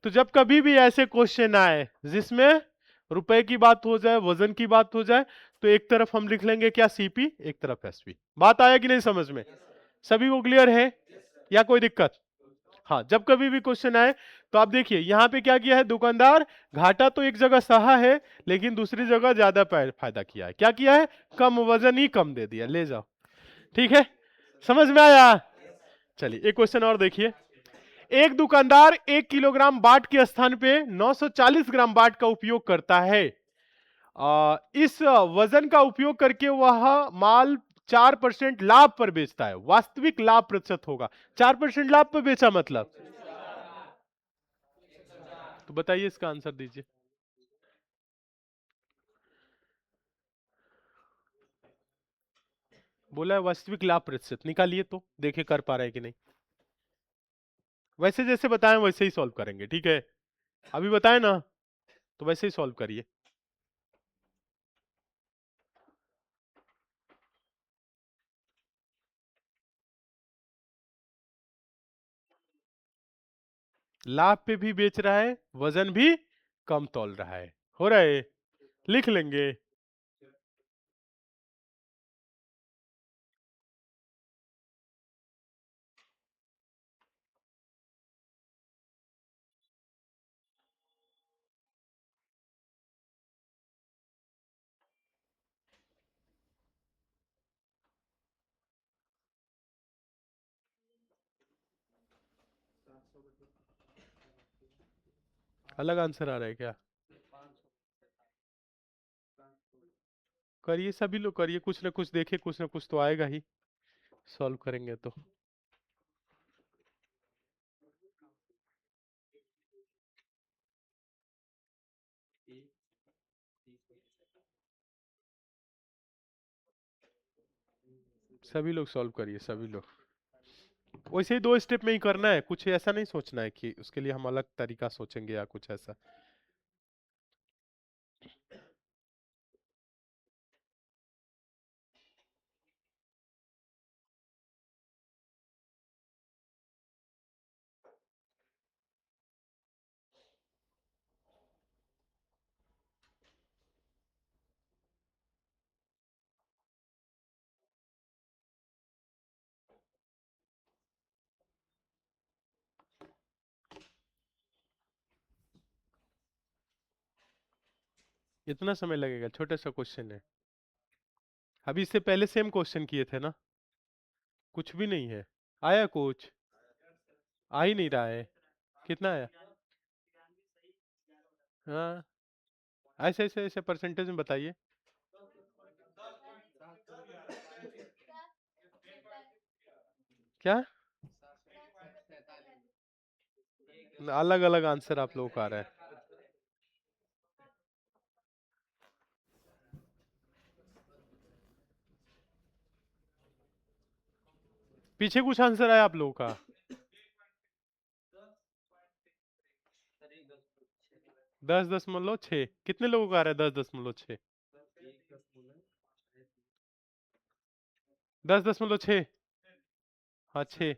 A: तो जब कभी भी ऐसे क्वेश्चन आए जिसमें रुपए की बात हो जाए, वजन की बात हो जाए, तो एक तरफ हम लिख लेंगे क्या सीपी, एक तरफ एसपी। बात आया कि नहीं समझ में? सभी को क्लियर है या कोई दिक्कत? हाँ, जब कभी भी क्वेश्चन आए तो आप देखिए यहाँ पे क्या किया है दुकानदार, घाटा तो एक जगह सहा है, लेकिन दूसरी जगह ज्यादा फायदा किया है। क्या किया है? कम वजन ही कम दे दिया, ले जाओ। ठीक है, समझ में आया? चलिए एक क्वेश्चन और देखिए। एक दुकानदार 1 किलोग्राम बाट के स्थान पे 940 ग्राम बाट का उपयोग करता है। इस वजन का उपयोग करके वह माल 4% लाभ पर बेचता है। वास्तविक लाभ प्रतिशत होगा। 4% लाभ पर बेचा मतलब, तो बताइए इसका आंसर दीजिए। बोला है वास्तविक लाभ प्रतिशत, निकालिए तो देखे कर पा रहे हैं कि नहीं। वैसे जैसे बताएं वैसे ही सॉल्व करेंगे, ठीक है? अभी बताएं ना, तो वैसे ही सॉल्व करिए। लाभ पे भी बेच रहा है, वजन भी कम तौल रहा है, हो रहा है, लिख लेंगे। अलग आंसर आ रहा है क्या? करिए, सभी लोग करिए, कुछ ना कुछ देखे, कुछ ना कुछ तो आएगा ही, सॉल्व करेंगे तो। सभी लोग सॉल्व करिए, सभी लोग। वैसे ही 2 स्टेप में ही करना है, कुछ ऐसा नहीं सोचना है कि उसके लिए हम अलग तरीका सोचेंगे या कुछ ऐसा। इतना समय लगेगा? छोटा सा क्वेश्चन है। अभी इससे पहले सेम क्वेश्चन किए थे ना। कुछ भी नहीं है। आया कुछ? आ ही नहीं रहा है। कितना आया? हाँ, ऐसे ऐसे ऐसे परसेंटेज में बताइए। क्या? अलग अलग आंसर आप लोगों का आ रहा है। पीछे कुछ आंसर आया आप लोगों का? 10.6। कितने लोगों का आ रहा है 10.6? 10.6। हाँ, 6।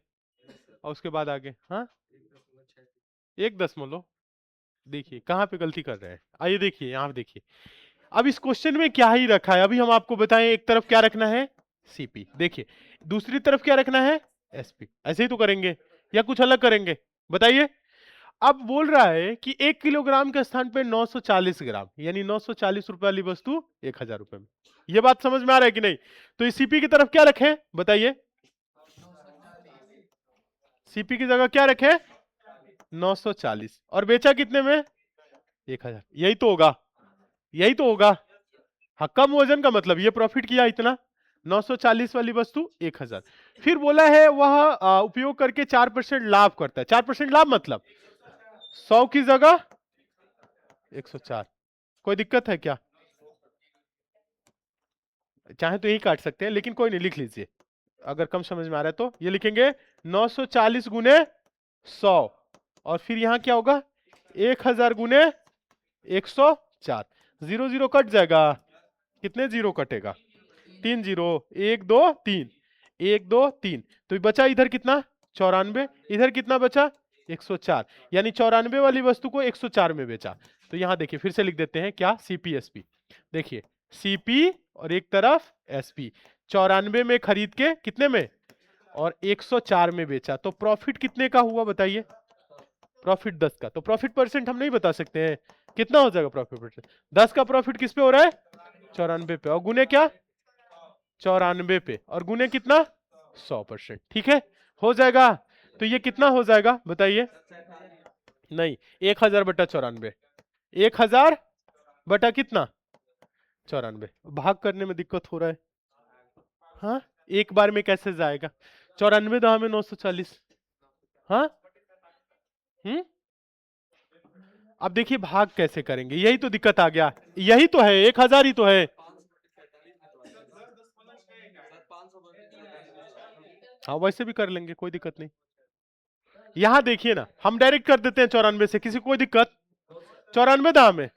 A: और उसके बाद आगे, हाँ, 1 दशमलव। देखिए कहाँ पे गलती कर रहे हैं, आइए देखिए, यहाँ पे देखिए। अब इस क्वेश्चन में क्या ही रखा है, अभी हम आपको बताएं। एक तरफ क्या रखना है? सीपी। देखिए, दूसरी तरफ क्या रखना है? एसपी। ऐसे ही तो करेंगे या कुछ अलग करेंगे? बताइए। अब बोल रहा है कि 1 किलोग्राम के स्थान पे 940 ग्राम, यानी 940 रुपए वाली वस्तु 1000 रुपए में। ये बात समझ में आ रहा है कि नहीं? तो इस सीपी की तरफ क्या रखें, बताइए। सीपी की जगह क्या रखें? 940। और बेचा कितने में? 1000। यही तो होगा, यही तो होगा। हाँ, कम वजन का मतलब ये प्रॉफिट किया इतना। 940 वाली वस्तु 1000। फिर बोला है वह उपयोग करके 4% लाभ करता है। 4% लाभ मतलब 100 की जगह 104। कोई दिक्कत है क्या? चाहे तो यही काट सकते हैं, लेकिन कोई नहीं, लिख लीजिए। अगर कम समझ में आ रहा है तो ये लिखेंगे 940 गुने 100। और फिर यहां क्या होगा? 1000 गुने 104। 0 0 कट जाएगा। कितने जीरो कटेगा? 3 जीरो। 1 2 3। 1 2 3। तो बचा इधर कितना? 94। इधर कितना बचा? 104। यानी 94 वाली वस्तु को 104 में बेचा। तो यहां देखिए, फिर से लिख देते हैं क्या? सीपीएसपी। देखिए, सीपी और एक तरफ एसपी। 94 में खरीद के कितने में और 104 में बेचा, तो प्रॉफिट कितने का हुआ बताइए? प्रॉफिट 10 का। तो प्रॉफिट परसेंट हम नहीं बता सकते हैं, कितना हो जाएगा प्रॉफिट परसेंट? 10 का प्रॉफिट किस पे हो रहा है? 94 पे। और गुने क्या? 94 पे। और गुने कितना? 100%। ठीक है, हो जाएगा। तो ये कितना हो जाएगा बताइए? नहीं, 1000 बटा 94। 1000 बटा कितना? 94। भाग करने में दिक्कत हो रहा है। हाँ, एक बार में कैसे जाएगा? 94 दहा में 940। हाँ, अब देखिए भाग कैसे करेंगे, यही तो दिक्कत आ गया। यही तो है, 1000 ही तो है। हाँ, वैसे भी कर लेंगे, कोई दिक्कत नहीं। यहां देखिए ना, हम डायरेक्ट कर देते हैं 94 से, किसी को कोई दिक्कत? 94 दाम में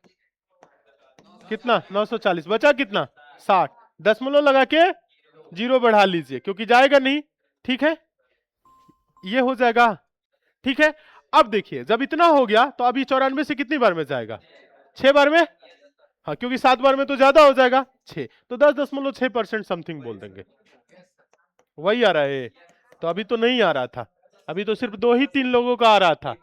A: कितना 940, बचा कितना 60, दशमलव लगा के 0 बढ़ा लीजिए क्योंकि जाएगा नहीं, ठीक है, ये हो जाएगा, ठीक है। अब देखिए जब इतना हो गया तो अभी 94 से कितनी बार में जाएगा, 6 बार में, हाँ क्योंकि 7 बार में तो ज्यादा हो जाएगा 6, तो 10.6% समथिंग बोल देंगे, वही आ रहा है। तो अभी तो नहीं आ रहा था, अभी तो सिर्फ 2 ही 3 लोगों का आ रहा था।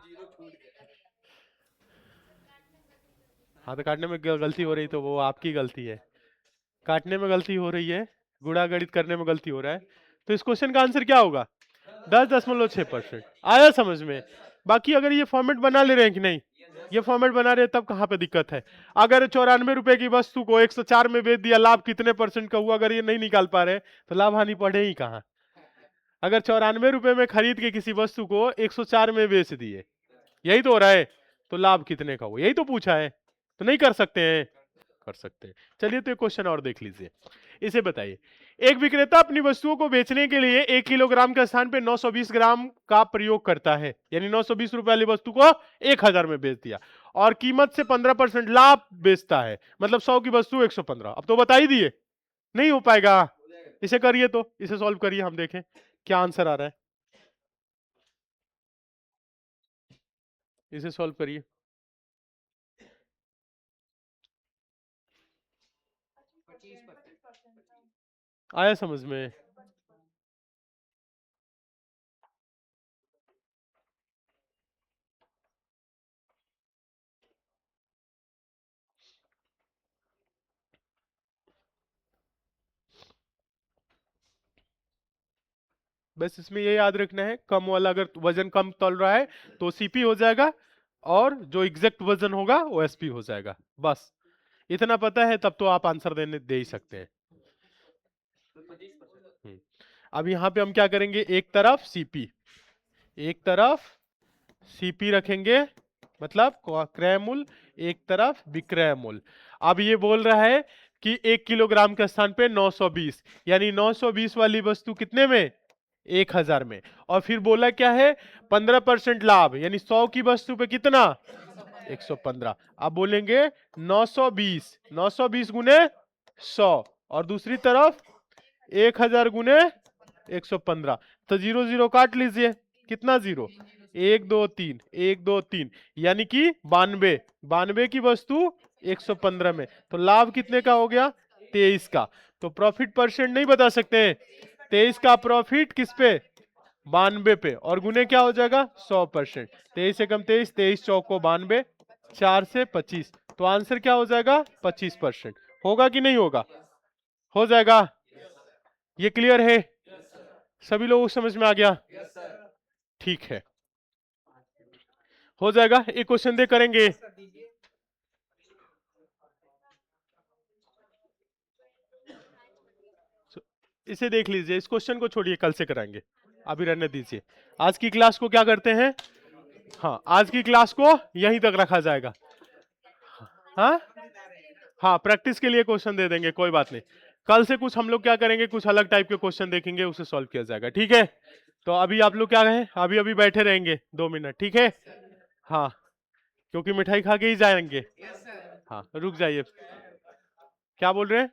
A: हाथ काटने में गलती हो रही तो वो आपकी गलती है, काटने में गलती हो रही है, गुणा गणित करने में गलती हो रहा है। तो इस क्वेश्चन का आंसर क्या होगा, 10.6%। आया समझ में। बाकी अगर ये फॉर्मेट बना ले रहे हैं कि नहीं, ये फॉर्मेट बना रहे हैं तब कहाँ पे दिक्कत है। अगर 94 रुपए की वस्तु को 104 में बेच दिया, लाभ कितने परसेंट का हुआ, अगर ये नहीं निकाल पा रहे तो लाभ हानि पढ़े ही कहाँ। अगर 94 रुपए में खरीद के किसी वस्तु को 104 में बेच दिए, यही तो हो रहा है, तो लाभ कितने का हुआ, यही तो पूछा है, तो नहीं कर सकते हैं, कर सकते हैं। चलिए तो एक क्वेश्चन और देख लीजिए, इसे बताइए। एक विक्रेता अपनी वस्तुओं को बेचने के लिए 1 किलोग्राम के स्थान पे 920 ग्राम का प्रयोग करता है, यानी 920 रुपए वाली वस्तु को 1000 में बेच दिया और कीमत से 15% लाभ बेचता है, मतलब 100 की वस्तु 115। अब तो बता ही दिए, नहीं हो पाएगा। इसे करिए, तो इसे सॉल्व करिए, हम देखें क्या आंसर आ रहा है। इसे सॉल्व करिए, आया समझ में। बस इसमें ये याद रखना है, कम वाला अगर वजन कम तोल रहा है तो सीपी हो जाएगा, और जो एग्जैक्ट वजन होगा वो एसपी हो जाएगा। बस इतना पता है तब तो आप आंसर दे ही सकते हैं। अब यहाँ पे हम क्या करेंगे, एक तरफ सीपी, एक तरफ सीपी रखेंगे, मतलब क्रय मूल्य, एक तरफ विक्रय मूल्य। अब ये बोल रहा है कि 1 किलोग्राम के स्थान पे 920, यानी 920 वाली वस्तु कितने में, 1000 में। और फिर बोला क्या है, 15% लाभ, यानी 100 की वस्तु पे कितना, 115। अब बोलेंगे 920, 920 गुने 100, और दूसरी तरफ 1000 गुने 115। तो 0 0 काट लीजिए, कितना 0, 1 2 3, 1 2 3, यानी कि 92, 92 की वस्तु 115 में, तो लाभ कितने का हो गया, 23 का। तो प्रॉफिट परसेंट नहीं बता सकते हैं, 23 का प्रॉफिट किस पे, 92 पे, और गुने क्या हो जाएगा 100%। 23 से कम 23, 23 चौको 92, 4 से 25, तो आंसर क्या हो जाएगा 25%। होगा कि नहीं होगा, हो जाएगा। ये क्लियर है, सभी लोगों को समझ में आ गया, ठीक है, हो जाएगा। एक क्वेश्चन दे करेंगे, इसे देख लीजिए, इस क्वेश्चन को छोड़िए, कल से कराएंगे, अभी रहने दीजिए। आज की क्लास को क्या करते हैं, हाँ आज की क्लास को यहीं तक रखा जाएगा। हाँ हाँ, प्रैक्टिस के लिए क्वेश्चन दे देंगे, कोई बात नहीं। कल से कुछ हम लोग क्या करेंगे, कुछ अलग टाइप के क्वेश्चन देखेंगे, उसे सॉल्व किया जाएगा, ठीक है। तो अभी आप लोग क्या है, अभी अभी बैठे रहेंगे 2 मिनट, ठीक है। हाँ, क्योंकि मिठाई खा के ही जाएंगे। हाँ रुक जाइए, क्या बोल रहे हैं।